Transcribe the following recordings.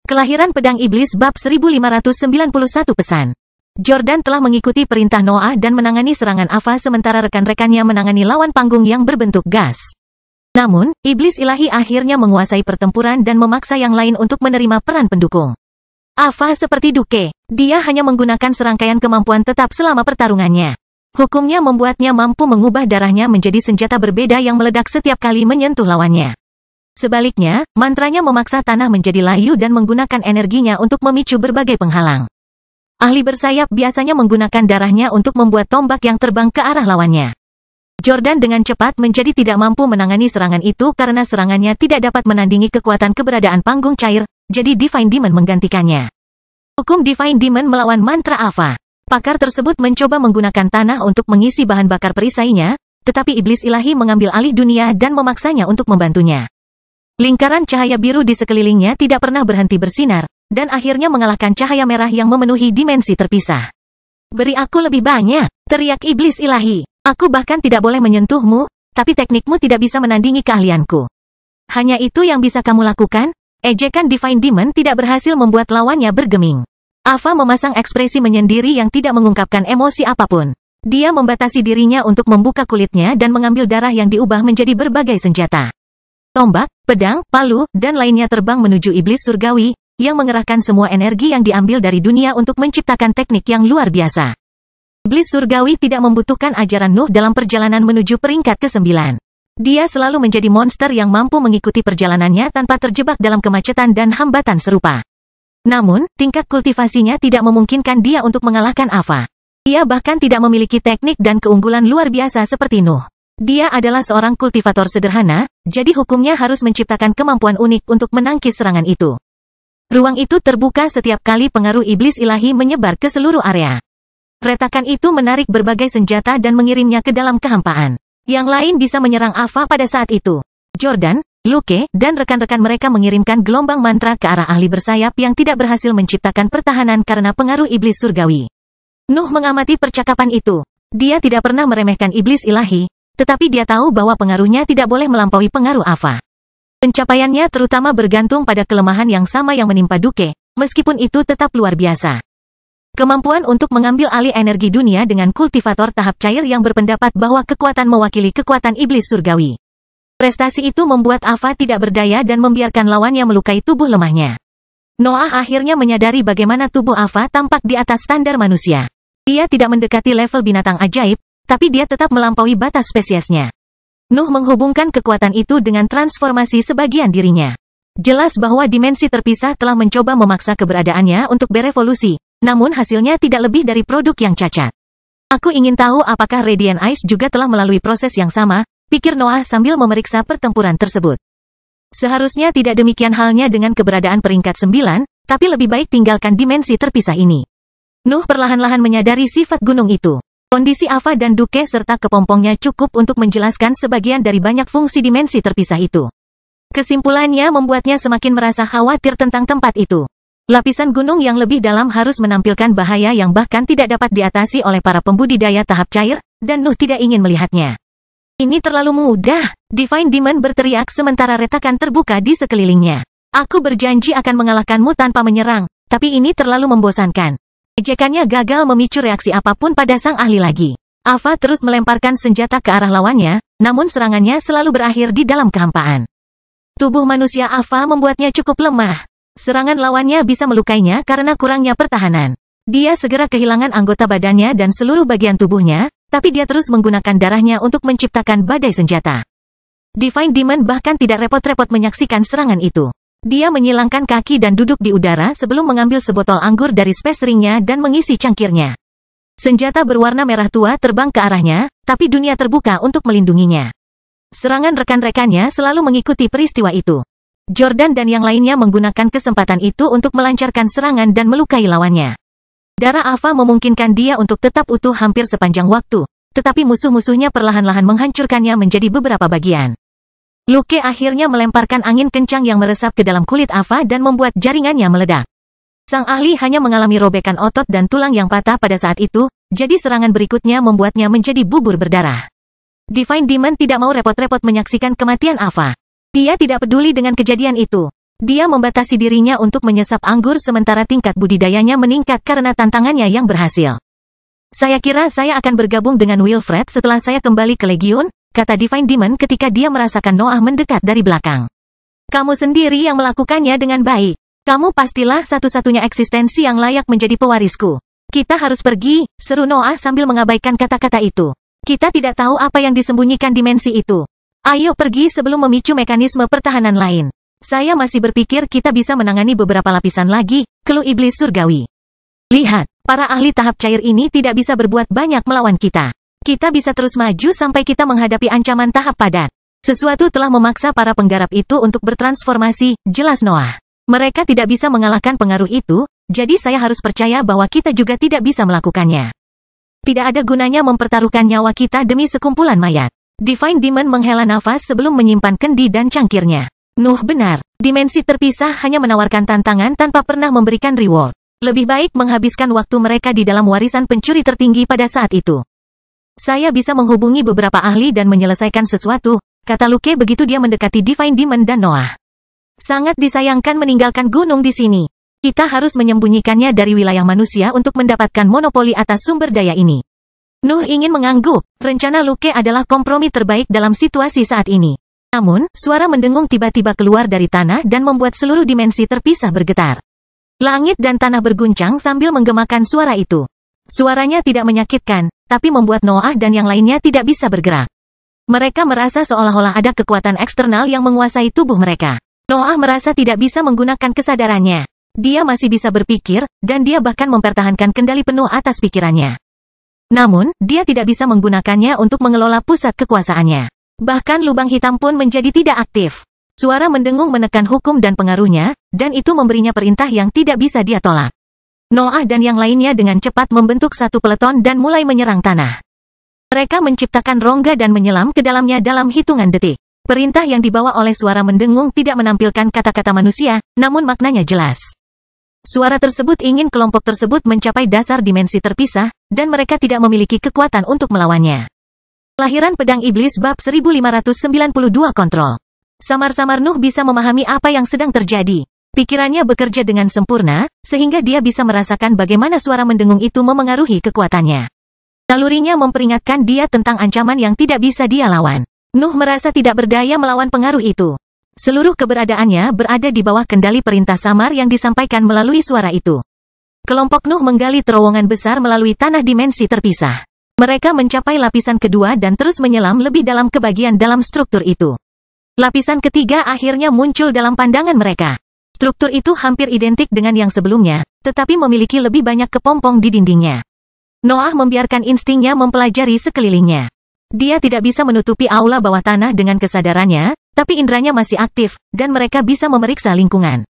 Kelahiran Pedang Iblis bab 1591 pesan. Jordan telah mengikuti perintah Noah dan menangani serangan Ava sementara rekan-rekannya menangani lawan panggung yang berbentuk gas. Namun, Iblis Ilahi akhirnya menguasai pertempuran dan memaksa yang lain untuk menerima peran pendukung. Ava seperti Duke, dia hanya menggunakan serangkaian kemampuan tetap selama pertarungannya. Hukumnya membuatnya mampu mengubah darahnya menjadi senjata berbeda yang meledak setiap kali menyentuh lawannya. Sebaliknya, mantranya memaksa tanah menjadi layu dan menggunakan energinya untuk memicu berbagai penghalang. Ahli bersayap biasanya menggunakan darahnya untuk membuat tombak yang terbang ke arah lawannya. Jordan dengan cepat menjadi tidak mampu menangani serangan itu karena serangannya tidak dapat menandingi kekuatan keberadaan panggung cair, jadi Divine Demon menggantikannya. Hukum Divine Demon melawan mantra Ava. Pakar tersebut mencoba menggunakan tanah untuk mengisi bahan bakar perisainya, tetapi Iblis Ilahi mengambil alih dunia dan memaksanya untuk membantunya. Lingkaran cahaya biru di sekelilingnya tidak pernah berhenti bersinar, dan akhirnya mengalahkan cahaya merah yang memenuhi dimensi terpisah. "Beri aku lebih banyak," teriak Iblis Ilahi. "Aku bahkan tidak boleh menyentuhmu, tapi teknikmu tidak bisa menandingi keahlianku. Hanya itu yang bisa kamu lakukan?" Ejekan Divine Demon tidak berhasil membuat lawannya bergeming. Ava memasang ekspresi menyendiri yang tidak mengungkapkan emosi apapun. Dia membatasi dirinya untuk membuka kulitnya dan mengambil darah yang diubah menjadi berbagai senjata. Tombak, pedang, palu, dan lainnya terbang menuju iblis surgawi, yang mengerahkan semua energi yang diambil dari dunia untuk menciptakan teknik yang luar biasa. Iblis surgawi tidak membutuhkan ajaran Nuh dalam perjalanan menuju peringkat ke-9. Dia selalu menjadi monster yang mampu mengikuti perjalanannya tanpa terjebak dalam kemacetan dan hambatan serupa. Namun, tingkat kultivasinya tidak memungkinkan dia untuk mengalahkan Ava. Ia bahkan tidak memiliki teknik dan keunggulan luar biasa seperti Nuh. Dia adalah seorang kultivator sederhana, jadi hukumnya harus menciptakan kemampuan unik untuk menangkis serangan itu. Ruang itu terbuka setiap kali pengaruh Iblis Ilahi menyebar ke seluruh area. Retakan itu menarik berbagai senjata dan mengirimnya ke dalam kehampaan. Yang lain bisa menyerang Ava pada saat itu. Jordan, Luke, dan rekan-rekan mereka mengirimkan gelombang mantra ke arah ahli bersayap yang tidak berhasil menciptakan pertahanan karena pengaruh Iblis surgawi. Nuh mengamati percakapan itu. Dia tidak pernah meremehkan Iblis Ilahi, tetapi dia tahu bahwa pengaruhnya tidak boleh melampaui pengaruh Ava. Pencapaiannya terutama bergantung pada kelemahan yang sama yang menimpa Duke, meskipun itu tetap luar biasa. Kemampuan untuk mengambil alih energi dunia dengan kultivator tahap cair yang berpendapat bahwa kekuatan mewakili kekuatan iblis surgawi. Prestasi itu membuat Ava tidak berdaya dan membiarkan lawannya melukai tubuh lemahnya. Noah akhirnya menyadari bagaimana tubuh Ava tampak di atas standar manusia. Dia tidak mendekati level binatang ajaib, tapi dia tetap melampaui batas spesiesnya. Nuh menghubungkan kekuatan itu dengan transformasi sebagian dirinya. Jelas bahwa dimensi terpisah telah mencoba memaksa keberadaannya untuk berevolusi, namun hasilnya tidak lebih dari produk yang cacat. "Aku ingin tahu apakah Radiant Ice juga telah melalui proses yang sama," pikir Noah sambil memeriksa pertempuran tersebut. Seharusnya tidak demikian halnya dengan keberadaan peringkat 9, tapi lebih baik tinggalkan dimensi terpisah ini. Nuh perlahan-lahan menyadari sifat gunung itu. Kondisi Ava dan Duke serta kepompongnya cukup untuk menjelaskan sebagian dari banyak fungsi dimensi terpisah itu. Kesimpulannya membuatnya semakin merasa khawatir tentang tempat itu. Lapisan gunung yang lebih dalam harus menampilkan bahaya yang bahkan tidak dapat diatasi oleh para pembudidaya tahap cair, dan Nuh tidak ingin melihatnya. "Ini terlalu mudah," Divine Demon berteriak sementara retakan terbuka di sekelilingnya. "Aku berjanji akan mengalahkanmu tanpa menyerang, tapi ini terlalu membosankan." Ejekannya gagal memicu reaksi apapun pada sang ahli lagi. Ava terus melemparkan senjata ke arah lawannya, namun serangannya selalu berakhir di dalam kehampaan. Tubuh manusia Ava membuatnya cukup lemah. Serangan lawannya bisa melukainya karena kurangnya pertahanan. Dia segera kehilangan anggota badannya dan seluruh bagian tubuhnya, tapi dia terus menggunakan darahnya untuk menciptakan badai senjata. Divine Demon bahkan tidak repot-repot menyaksikan serangan itu. Dia menyilangkan kaki dan duduk di udara sebelum mengambil sebotol anggur dari space ringnya dan mengisi cangkirnya. Senjata berwarna merah tua terbang ke arahnya, tapi dunia terbuka untuk melindunginya. Serangan rekan-rekannya selalu mengikuti peristiwa itu. Jordan dan yang lainnya menggunakan kesempatan itu untuk melancarkan serangan dan melukai lawannya. Darah Ava memungkinkan dia untuk tetap utuh hampir sepanjang waktu, tetapi musuh-musuhnya perlahan-lahan menghancurkannya menjadi beberapa bagian. Luke akhirnya melemparkan angin kencang yang meresap ke dalam kulit Ava dan membuat jaringannya meledak. Sang ahli hanya mengalami robekan otot dan tulang yang patah pada saat itu, jadi serangan berikutnya membuatnya menjadi bubur berdarah. Divine Demon tidak mau repot-repot menyaksikan kematian Ava. Dia tidak peduli dengan kejadian itu. Dia membatasi dirinya untuk menyesap anggur sementara tingkat budidayanya meningkat karena tantangannya yang berhasil. Saya kira saya akan bergabung dengan Wilfred setelah saya kembali ke Legiun, kata Divine Demon ketika dia merasakan Noah mendekat dari belakang. Kamu sendiri yang melakukannya dengan baik. Kamu pastilah satu-satunya eksistensi yang layak menjadi pewarisku. Kita harus pergi, seru Noah sambil mengabaikan kata-kata itu. Kita tidak tahu apa yang disembunyikan dimensi itu. Ayo pergi sebelum memicu mekanisme pertahanan lain. Saya masih berpikir kita bisa menangani beberapa lapisan lagi, keluh iblis surgawi. Lihat, para ahli tahap cair ini tidak bisa berbuat banyak melawan kita. Kita bisa terus maju sampai kita menghadapi ancaman tahap padat. Sesuatu telah memaksa para penggarap itu untuk bertransformasi, jelas Noah. Mereka tidak bisa mengalahkan pengaruh itu, jadi saya harus percaya bahwa kita juga tidak bisa melakukannya. Tidak ada gunanya mempertaruhkan nyawa kita demi sekumpulan mayat. Divine Demon menghela nafas sebelum menyimpan kendi dan cangkirnya. Nuh benar, dimensi terpisah hanya menawarkan tantangan tanpa pernah memberikan reward. Lebih baik menghabiskan waktu mereka di dalam warisan pencuri tertinggi pada saat itu. Saya bisa menghubungi beberapa ahli dan menyelesaikan sesuatu, kata Luke begitu dia mendekati Divine Demon dan Noah. Sangat disayangkan meninggalkan gunung di sini. Kita harus menyembunyikannya dari wilayah manusia untuk mendapatkan monopoli atas sumber daya ini. Nuh ingin mengangguk, rencana Luke adalah kompromi terbaik dalam situasi saat ini. Namun, suara mendengung tiba-tiba keluar dari tanah dan membuat seluruh dimensi terpisah bergetar. Langit dan tanah berguncang sambil menggemakan suara itu. Suaranya tidak menyakitkan, tapi membuat Noah dan yang lainnya tidak bisa bergerak. Mereka merasa seolah-olah ada kekuatan eksternal yang menguasai tubuh mereka. Noah merasa tidak bisa menggunakan kesadarannya. Dia masih bisa berpikir, dan dia bahkan mempertahankan kendali penuh atas pikirannya. Namun, dia tidak bisa menggunakannya untuk mengelola pusat kekuasaannya. Bahkan lubang hitam pun menjadi tidak aktif. Suara mendengung menekan hukum dan pengaruhnya, dan itu memberinya perintah yang tidak bisa dia tolak. Noah dan yang lainnya dengan cepat membentuk satu peleton dan mulai menyerang tanah. Mereka menciptakan rongga dan menyelam ke dalamnya dalam hitungan detik. Perintah yang dibawa oleh suara mendengung tidak menampilkan kata-kata manusia, namun maknanya jelas. Suara tersebut ingin kelompok tersebut mencapai dasar dimensi terpisah, dan mereka tidak memiliki kekuatan untuk melawannya. Kelahiran Pedang Iblis Bab 1592 Kontrol. Samar-samar Nuh bisa memahami apa yang sedang terjadi. Pikirannya bekerja dengan sempurna, sehingga dia bisa merasakan bagaimana suara mendengung itu memengaruhi kekuatannya. Nalurinya memperingatkan dia tentang ancaman yang tidak bisa dia lawan. Nuh merasa tidak berdaya melawan pengaruh itu. Seluruh keberadaannya berada di bawah kendali perintah samar yang disampaikan melalui suara itu. Kelompok Nuh menggali terowongan besar melalui tanah dimensi terpisah. Mereka mencapai lapisan kedua dan terus menyelam lebih dalam ke bagian dalam struktur itu. Lapisan ketiga akhirnya muncul dalam pandangan mereka. Struktur itu hampir identik dengan yang sebelumnya, tetapi memiliki lebih banyak kepompong di dindingnya. Noah membiarkan instingnya mempelajari sekelilingnya. Dia tidak bisa menutupi aula bawah tanah dengan kesadarannya, tapi indranya masih aktif, dan mereka bisa memeriksa lingkungan.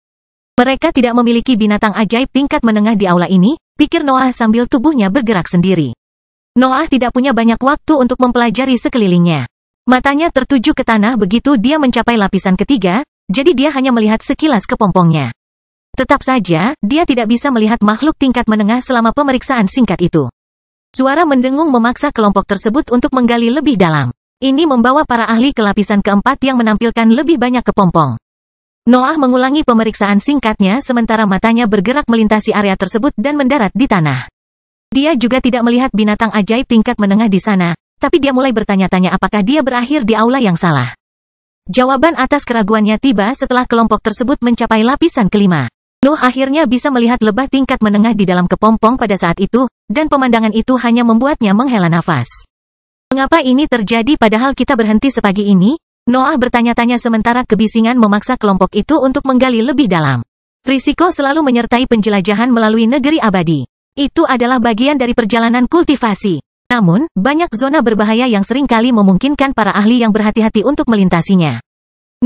Mereka tidak memiliki binatang ajaib tingkat menengah di aula ini, pikir Noah sambil tubuhnya bergerak sendiri. Noah tidak punya banyak waktu untuk mempelajari sekelilingnya. Matanya tertuju ke tanah begitu dia mencapai lapisan ketiga, jadi dia hanya melihat sekilas kepompongnya. Tetap saja, dia tidak bisa melihat makhluk tingkat menengah selama pemeriksaan singkat itu. Suara mendengung memaksa kelompok tersebut untuk menggali lebih dalam. Ini membawa para ahli ke lapisan keempat yang menampilkan lebih banyak kepompong. Noah mengulangi pemeriksaan singkatnya sementara matanya bergerak melintasi area tersebut dan mendarat di tanah. Dia juga tidak melihat binatang ajaib tingkat menengah di sana, tapi dia mulai bertanya-tanya apakah dia berakhir di aula yang salah. Jawaban atas keraguannya tiba setelah kelompok tersebut mencapai lapisan kelima. Nuh akhirnya bisa melihat lebah tingkat menengah di dalam kepompong pada saat itu, dan pemandangan itu hanya membuatnya menghela nafas. Mengapa ini terjadi padahal kita berhenti sepagi ini? Noah bertanya-tanya sementara kebisingan memaksa kelompok itu untuk menggali lebih dalam. Risiko selalu menyertai penjelajahan melalui negeri abadi. Itu adalah bagian dari perjalanan kultivasi. Namun, banyak zona berbahaya yang seringkali memungkinkan para ahli yang berhati-hati untuk melintasinya.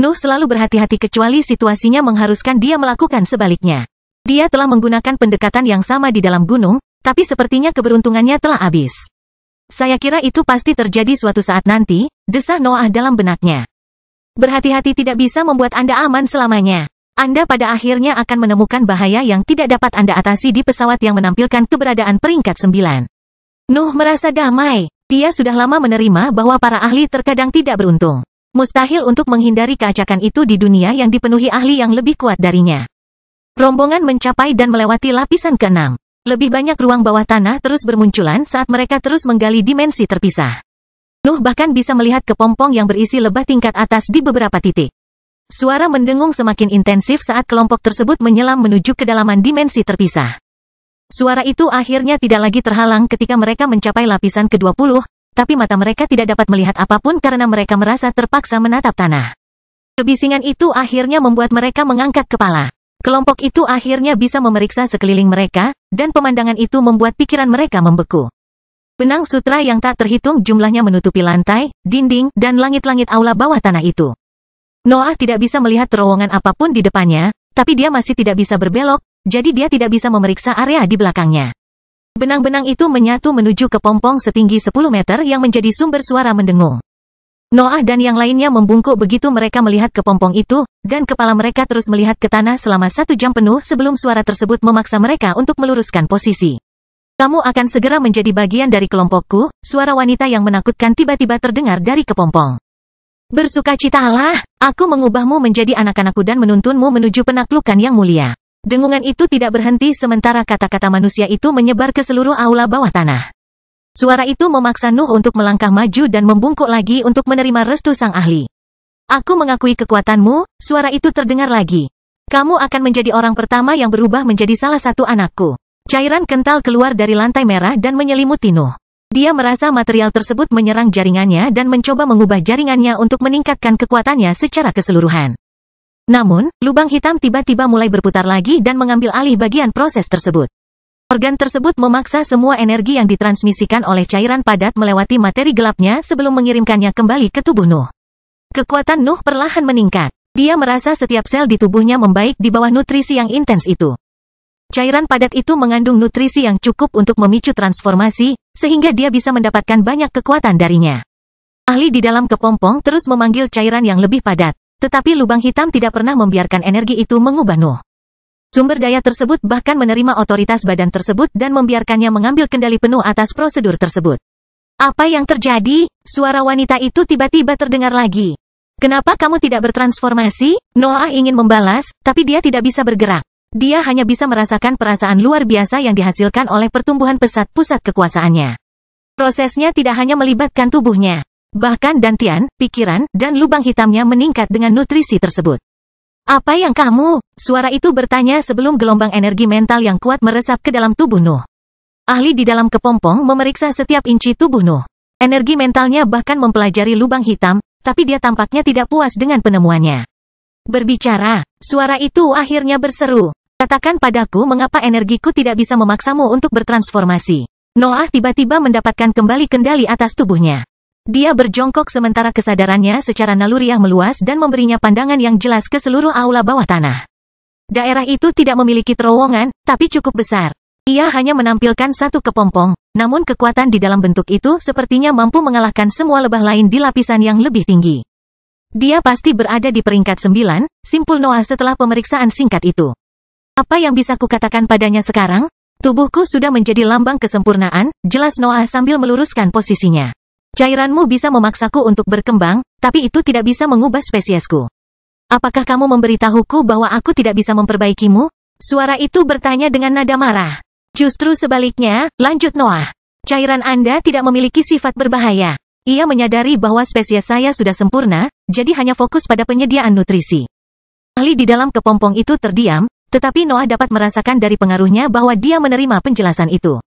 Nuh selalu berhati-hati kecuali situasinya mengharuskan dia melakukan sebaliknya. Dia telah menggunakan pendekatan yang sama di dalam gunung, tapi sepertinya keberuntungannya telah habis. Saya kira itu pasti terjadi suatu saat nanti, desah Noah dalam benaknya. Berhati-hati tidak bisa membuat Anda aman selamanya. Anda pada akhirnya akan menemukan bahaya yang tidak dapat Anda atasi di pesawat yang menampilkan keberadaan peringkat 9. Nuh merasa damai. Dia sudah lama menerima bahwa para ahli terkadang tidak beruntung. Mustahil untuk menghindari keacakan itu di dunia yang dipenuhi ahli yang lebih kuat darinya. Rombongan mencapai dan melewati lapisan ke-6. Lebih banyak ruang bawah tanah terus bermunculan saat mereka terus menggali dimensi terpisah. Nuh bahkan bisa melihat kepompong yang berisi lebah tingkat atas di beberapa titik. Suara mendengung semakin intensif saat kelompok tersebut menyelam menuju kedalaman dimensi terpisah. Suara itu akhirnya tidak lagi terhalang ketika mereka mencapai lapisan ke-20, tapi mata mereka tidak dapat melihat apapun karena mereka merasa terpaksa menatap tanah. Kebisingan itu akhirnya membuat mereka mengangkat kepala. Kelompok itu akhirnya bisa memeriksa sekeliling mereka, dan pemandangan itu membuat pikiran mereka membeku. Benang sutra yang tak terhitung jumlahnya menutupi lantai, dinding, dan langit-langit aula bawah tanah itu. Noah tidak bisa melihat terowongan apapun di depannya, tapi dia masih tidak bisa berbelok, jadi dia tidak bisa memeriksa area di belakangnya. Benang-benang itu menyatu menuju ke pompong setinggi 10 meter yang menjadi sumber suara mendengung. Noah dan yang lainnya membungkuk begitu mereka melihat kepompong itu, dan kepala mereka terus melihat ke tanah selama 1 jam penuh sebelum suara tersebut memaksa mereka untuk meluruskan posisi. Kamu akan segera menjadi bagian dari kelompokku, suara wanita yang menakutkan tiba-tiba terdengar dari kepompong. Bersukacitalah, aku mengubahmu menjadi anak-anakku dan menuntunmu menuju penaklukan yang mulia. Dengungan itu tidak berhenti sementara kata-kata manusia itu menyebar ke seluruh aula bawah tanah. Suara itu memaksa Nuh untuk melangkah maju dan membungkuk lagi untuk menerima restu sang ahli. Aku mengakui kekuatanmu, suara itu terdengar lagi. Kamu akan menjadi orang pertama yang berubah menjadi salah satu anakku. Cairan kental keluar dari lantai merah dan menyelimuti Nuh. Dia merasa material tersebut menyerang jaringannya dan mencoba mengubah jaringannya untuk meningkatkan kekuatannya secara keseluruhan. Namun, lubang hitam tiba-tiba mulai berputar lagi dan mengambil alih bagian proses tersebut. Organ tersebut memaksa semua energi yang ditransmisikan oleh cairan padat melewati materi gelapnya sebelum mengirimkannya kembali ke tubuh Nuh. Kekuatan Nuh perlahan meningkat. Dia merasa setiap sel di tubuhnya membaik di bawah nutrisi yang intens itu. Cairan padat itu mengandung nutrisi yang cukup untuk memicu transformasi, sehingga dia bisa mendapatkan banyak kekuatan darinya. Ahli di dalam kepompong terus memanggil cairan yang lebih padat, tetapi lubang hitam tidak pernah membiarkan energi itu mengubah Nuh. Sumber daya tersebut bahkan menerima otoritas badan tersebut dan membiarkannya mengambil kendali penuh atas prosedur tersebut. Apa yang terjadi? Suara wanita itu tiba-tiba terdengar lagi. Kenapa kamu tidak bertransformasi? Noah ingin membalas, tapi dia tidak bisa bergerak. Dia hanya bisa merasakan perasaan luar biasa yang dihasilkan oleh pertumbuhan pesat pusat kekuasaannya. Prosesnya tidak hanya melibatkan tubuhnya. Bahkan dantian, pikiran, dan lubang hitamnya meningkat dengan nutrisi tersebut. Apa yang kamu? Suara itu bertanya sebelum gelombang energi mental yang kuat meresap ke dalam tubuh Nuh. Ahli di dalam kepompong memeriksa setiap inci tubuh Nuh. Energi mentalnya bahkan mempelajari lubang hitam, tapi dia tampaknya tidak puas dengan penemuannya. Berbicara, suara itu akhirnya berseru. Katakan padaku mengapa energiku tidak bisa memaksamu untuk bertransformasi. Noah tiba-tiba mendapatkan kembali kendali atas tubuhnya. Dia berjongkok sementara kesadarannya secara naluriah meluas dan memberinya pandangan yang jelas ke seluruh aula bawah tanah. Daerah itu tidak memiliki terowongan, tapi cukup besar. Ia hanya menampilkan satu kepompong, namun kekuatan di dalam bentuk itu sepertinya mampu mengalahkan semua lebah lain di lapisan yang lebih tinggi. Dia pasti berada di peringkat 9, simpul Noah setelah pemeriksaan singkat itu. Apa yang bisa kukatakan padanya sekarang? Tubuhku sudah menjadi lambang kesempurnaan, jelas Noah sambil meluruskan posisinya. Cairanmu bisa memaksaku untuk berkembang, tapi itu tidak bisa mengubah spesiesku. Apakah kamu memberitahuku bahwa aku tidak bisa memperbaikimu? Suara itu bertanya dengan nada marah. Justru sebaliknya, lanjut Noah. Cairan Anda tidak memiliki sifat berbahaya. Ia menyadari bahwa spesies saya sudah sempurna, jadi hanya fokus pada penyediaan nutrisi. Ahli di dalam kepompong itu terdiam, tetapi Noah dapat merasakan dari pengaruhnya bahwa dia menerima penjelasan itu.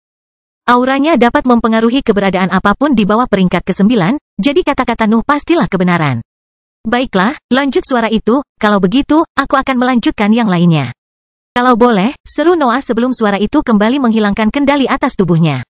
Auranya dapat mempengaruhi keberadaan apapun di bawah peringkat ke-9, jadi kata-kata Nuh pastilah kebenaran. Baiklah, lanjut suara itu, kalau begitu, aku akan melanjutkan yang lainnya. Kalau boleh, seru Noah sebelum suara itu kembali menghilangkan kendali atas tubuhnya.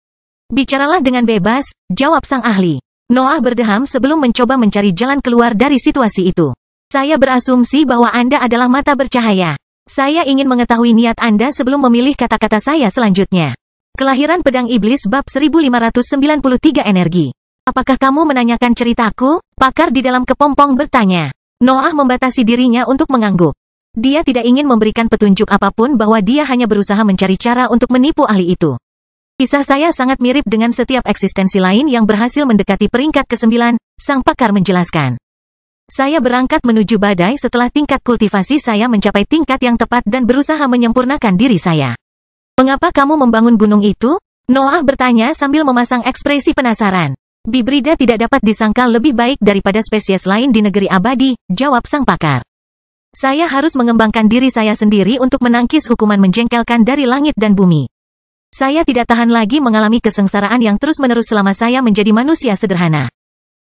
Bicaralah dengan bebas, jawab sang ahli. Noah berdeham sebelum mencoba mencari jalan keluar dari situasi itu. Saya berasumsi bahwa Anda adalah mata bercahaya. Saya ingin mengetahui niat Anda sebelum memilih kata-kata saya selanjutnya. Kelahiran Pedang Iblis bab 1593 energi. Apakah kamu menanyakan ceritaku? Pakar di dalam kepompong bertanya. Noah membatasi dirinya untuk mengangguk. Dia tidak ingin memberikan petunjuk apapun bahwa dia hanya berusaha mencari cara untuk menipu ahli itu. Kisah saya sangat mirip dengan setiap eksistensi lain yang berhasil mendekati peringkat ke-9, sang pakar menjelaskan. Saya berangkat menuju badai setelah tingkat kultivasi saya mencapai tingkat yang tepat dan berusaha menyempurnakan diri saya. Mengapa kamu membangun gunung itu? Noah bertanya sambil memasang ekspresi penasaran. Bibrida tidak dapat disangka lebih baik daripada spesies lain di negeri abadi, jawab sang pakar. Saya harus mengembangkan diri saya sendiri untuk menangkis hukuman menjengkelkan dari langit dan bumi. Saya tidak tahan lagi mengalami kesengsaraan yang terus-menerus selama saya menjadi manusia sederhana.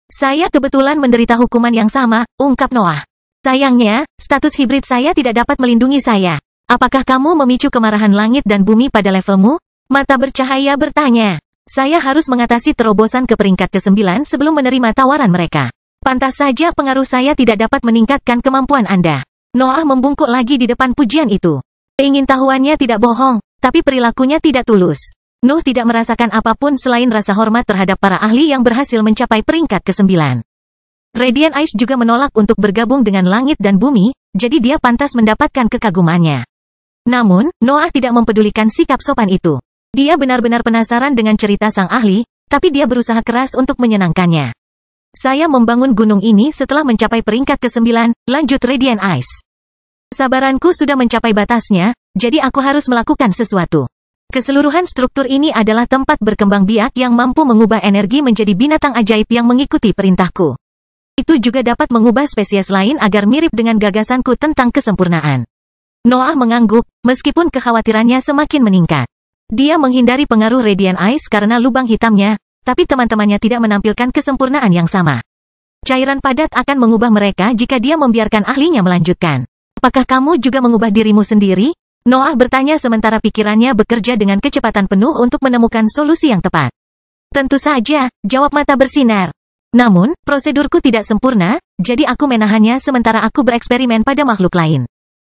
Saya kebetulan menderita hukuman yang sama, ungkap Noah. Sayangnya, status hibrid saya tidak dapat melindungi saya. Apakah kamu memicu kemarahan langit dan bumi pada levelmu? Mata bercahaya bertanya. Saya harus mengatasi terobosan ke peringkat ke-9 sebelum menerima tawaran mereka. Pantas saja pengaruh saya tidak dapat meningkatkan kemampuan Anda. Noah membungkuk lagi di depan pujian itu. Keingintahuannya tidak bohong, tapi perilakunya tidak tulus. Nuh tidak merasakan apapun selain rasa hormat terhadap para ahli yang berhasil mencapai peringkat ke-9. Radiant Ice juga menolak untuk bergabung dengan langit dan bumi, jadi dia pantas mendapatkan kekagumannya. Namun, Noah tidak mempedulikan sikap sopan itu. Dia benar-benar penasaran dengan cerita sang ahli, tapi dia berusaha keras untuk menyenangkannya. Saya membangun gunung ini setelah mencapai peringkat ke-9, lanjut Radiant Ice. Kesabaranku sudah mencapai batasnya, jadi aku harus melakukan sesuatu. Keseluruhan struktur ini adalah tempat berkembang biak yang mampu mengubah energi menjadi binatang ajaib yang mengikuti perintahku. Itu juga dapat mengubah spesies lain agar mirip dengan gagasanku tentang kesempurnaan. Noah mengangguk, meskipun kekhawatirannya semakin meningkat. Dia menghindari pengaruh Radiant Ice karena lubang hitamnya, tapi teman-temannya tidak menampilkan kesempurnaan yang sama. Cairan padat akan mengubah mereka jika dia membiarkan ahlinya melanjutkan. Apakah kamu juga mengubah dirimu sendiri? Noah bertanya sementara pikirannya bekerja dengan kecepatan penuh untuk menemukan solusi yang tepat. Tentu saja, jawab mata bersinar. Namun, prosedurku tidak sempurna, jadi aku menahannya sementara aku bereksperimen pada makhluk lain.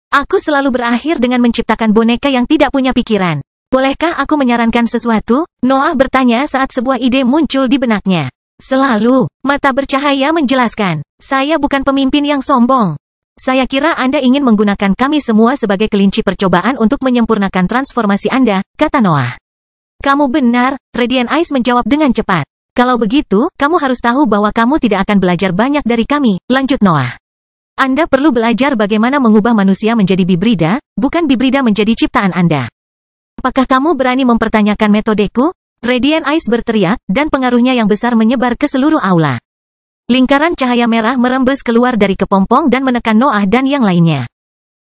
Aku selalu berakhir dengan menciptakan boneka yang tidak punya pikiran. Bolehkah aku menyarankan sesuatu? Noah bertanya saat sebuah ide muncul di benaknya. Selalu, mata bercahaya menjelaskan. Saya bukan pemimpin yang sombong. Saya kira Anda ingin menggunakan kami semua sebagai kelinci percobaan untuk menyempurnakan transformasi Anda, kata Noah. Kamu benar, Radiant Ice menjawab dengan cepat. Kalau begitu, kamu harus tahu bahwa kamu tidak akan belajar banyak dari kami, lanjut Noah. Anda perlu belajar bagaimana mengubah manusia menjadi bibrida, bukan bibrida menjadi ciptaan Anda. Apakah kamu berani mempertanyakan metodeku? Radiant Ice berteriak, dan pengaruhnya yang besar menyebar ke seluruh aula. Lingkaran cahaya merah merembes keluar dari kepompong dan menekan Noah dan yang lainnya.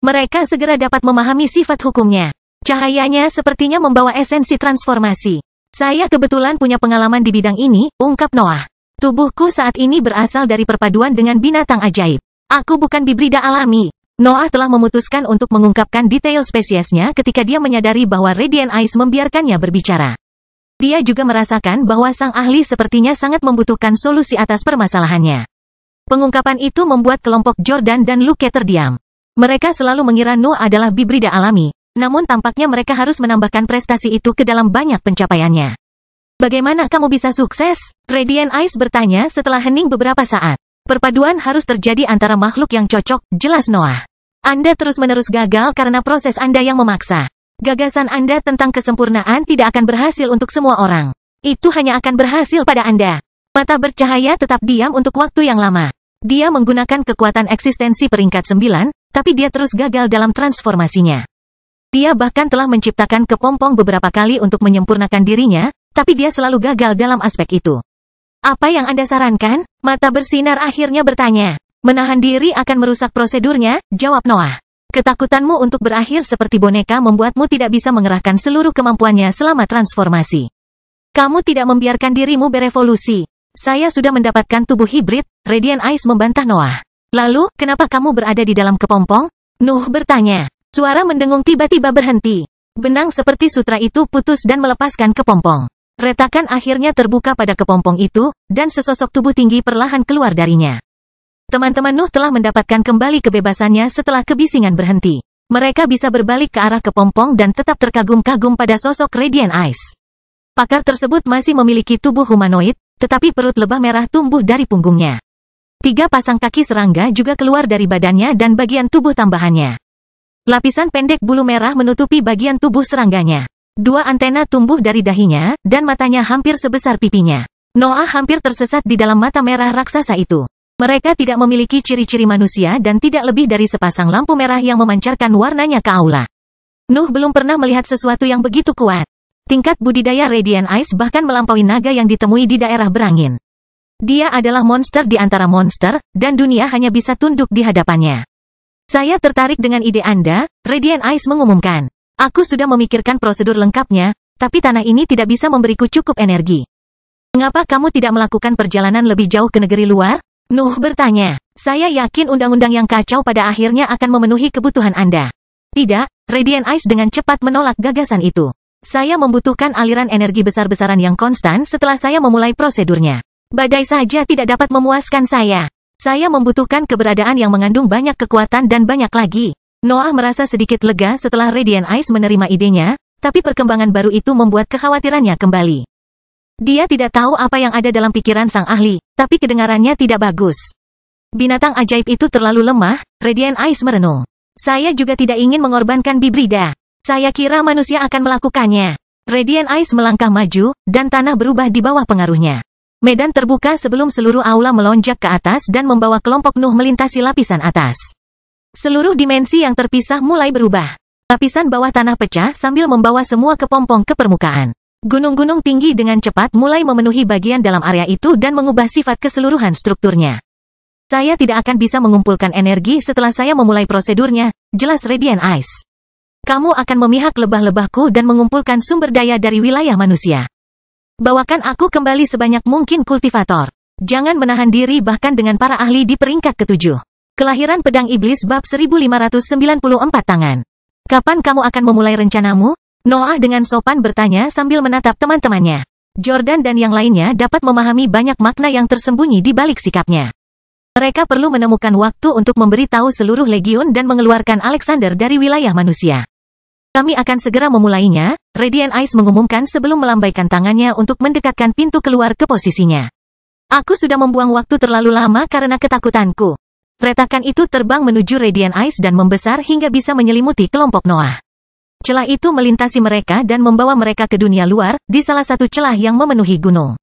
Mereka segera dapat memahami sifat hukumnya. Cahayanya sepertinya membawa esensi transformasi. Saya kebetulan punya pengalaman di bidang ini, ungkap Noah. Tubuhku saat ini berasal dari perpaduan dengan binatang ajaib. Aku bukan bibrida alami. Noah telah memutuskan untuk mengungkapkan detail spesiesnya ketika dia menyadari bahwa Radiant Ice membiarkannya berbicara. Dia juga merasakan bahwa sang ahli sepertinya sangat membutuhkan solusi atas permasalahannya. Pengungkapan itu membuat kelompok Jordan dan Luke terdiam. Mereka selalu mengira Nuh adalah bibrida alami, namun tampaknya mereka harus menambahkan prestasi itu ke dalam banyak pencapaiannya. Bagaimana kamu bisa sukses? Radiant Ice bertanya setelah hening beberapa saat. Perpaduan harus terjadi antara makhluk yang cocok, jelas Noah. Anda terus-menerus gagal karena proses Anda yang memaksa. Gagasan Anda tentang kesempurnaan tidak akan berhasil untuk semua orang. Itu hanya akan berhasil pada Anda. Mata bercahaya tetap diam untuk waktu yang lama. Dia menggunakan kekuatan eksistensi peringkat 9, tapi dia terus gagal dalam transformasinya. Dia bahkan telah menciptakan kepompong beberapa kali untuk menyempurnakan dirinya, tapi dia selalu gagal dalam aspek itu. Apa yang Anda sarankan? Mata bersinar akhirnya bertanya. Menahan diri akan merusak prosedurnya, jawab Noah. Ketakutanmu untuk berakhir seperti boneka membuatmu tidak bisa mengerahkan seluruh kemampuannya selama transformasi. Kamu tidak membiarkan dirimu berevolusi. Saya sudah mendapatkan tubuh hibrid, Radiant Ice membantah Noah. Lalu, kenapa kamu berada di dalam kepompong? Nuh bertanya. Suara mendengung tiba-tiba berhenti. Benang seperti sutra itu putus dan melepaskan kepompong. Retakan akhirnya terbuka pada kepompong itu, dan sesosok tubuh tinggi perlahan keluar darinya. Teman-teman Nuh telah mendapatkan kembali kebebasannya setelah kebisingan berhenti. Mereka bisa berbalik ke arah kepompong dan tetap terkagum-kagum pada sosok Radiant Ice. Pakar tersebut masih memiliki tubuh humanoid, tetapi perut lebah merah tumbuh dari punggungnya. 3 pasang kaki serangga juga keluar dari badannya dan bagian tubuh tambahannya. Lapisan pendek bulu merah menutupi bagian tubuh serangganya. 2 antena tumbuh dari dahinya, dan matanya hampir sebesar pipinya. Noah hampir tersesat di dalam mata merah raksasa itu. Mereka tidak memiliki ciri-ciri manusia dan tidak lebih dari sepasang lampu merah yang memancarkan warnanya ke aula. Nuh belum pernah melihat sesuatu yang begitu kuat. Tingkat budidaya Radiant Ice bahkan melampaui naga yang ditemui di daerah berangin. Dia adalah monster di antara monster, dan dunia hanya bisa tunduk di hadapannya. Saya tertarik dengan ide Anda, Radiant Ice mengumumkan. Aku sudah memikirkan prosedur lengkapnya, tapi tanah ini tidak bisa memberiku cukup energi. Mengapa kamu tidak melakukan perjalanan lebih jauh ke negeri luar? Nuh bertanya. Saya yakin undang-undang yang kacau pada akhirnya akan memenuhi kebutuhan Anda. Tidak, Radiant Ice dengan cepat menolak gagasan itu. Saya membutuhkan aliran energi besar-besaran yang konstan setelah saya memulai prosedurnya. Badai saja tidak dapat memuaskan saya. Saya membutuhkan keberadaan yang mengandung banyak kekuatan dan banyak lagi. Noah merasa sedikit lega setelah Radiant Ice menerima idenya, tapi perkembangan baru itu membuat kekhawatirannya kembali. Dia tidak tahu apa yang ada dalam pikiran sang ahli, tapi kedengarannya tidak bagus. Binatang ajaib itu terlalu lemah, Radiant Ice merenung. Saya juga tidak ingin mengorbankan Bibrida. Saya kira manusia akan melakukannya. Radiant Ice melangkah maju, dan tanah berubah di bawah pengaruhnya. Medan terbuka sebelum seluruh aula melonjak ke atas dan membawa kelompok Nuh melintasi lapisan atas. Seluruh dimensi yang terpisah mulai berubah. Lapisan bawah tanah pecah sambil membawa semua kepompong ke permukaan. Gunung-gunung tinggi dengan cepat mulai memenuhi bagian dalam area itu dan mengubah sifat keseluruhan strukturnya. Saya tidak akan bisa mengumpulkan energi setelah saya memulai prosedurnya, jelas Radiant Ice. Kamu akan memihak lebah-lebahku dan mengumpulkan sumber daya dari wilayah manusia. Bawakan aku kembali sebanyak mungkin kultivator. Jangan menahan diri bahkan dengan para ahli di peringkat ke-7. Kelahiran Pedang Iblis bab 1594 tangan. Kapan kamu akan memulai rencanamu? Noah dengan sopan bertanya sambil menatap teman-temannya. Jordan dan yang lainnya dapat memahami banyak makna yang tersembunyi di balik sikapnya. Mereka perlu menemukan waktu untuk memberitahu seluruh legiun dan mengeluarkan Alexander dari wilayah manusia. Kami akan segera memulainya, Radiant Ice mengumumkan sebelum melambaikan tangannya untuk mendekatkan pintu keluar ke posisinya. Aku sudah membuang waktu terlalu lama karena ketakutanku. Retakan itu terbang menuju Radiant Ice dan membesar hingga bisa menyelimuti kelompok Noah. Celah itu melintasi mereka dan membawa mereka ke dunia luar, di salah satu celah yang memenuhi gunung.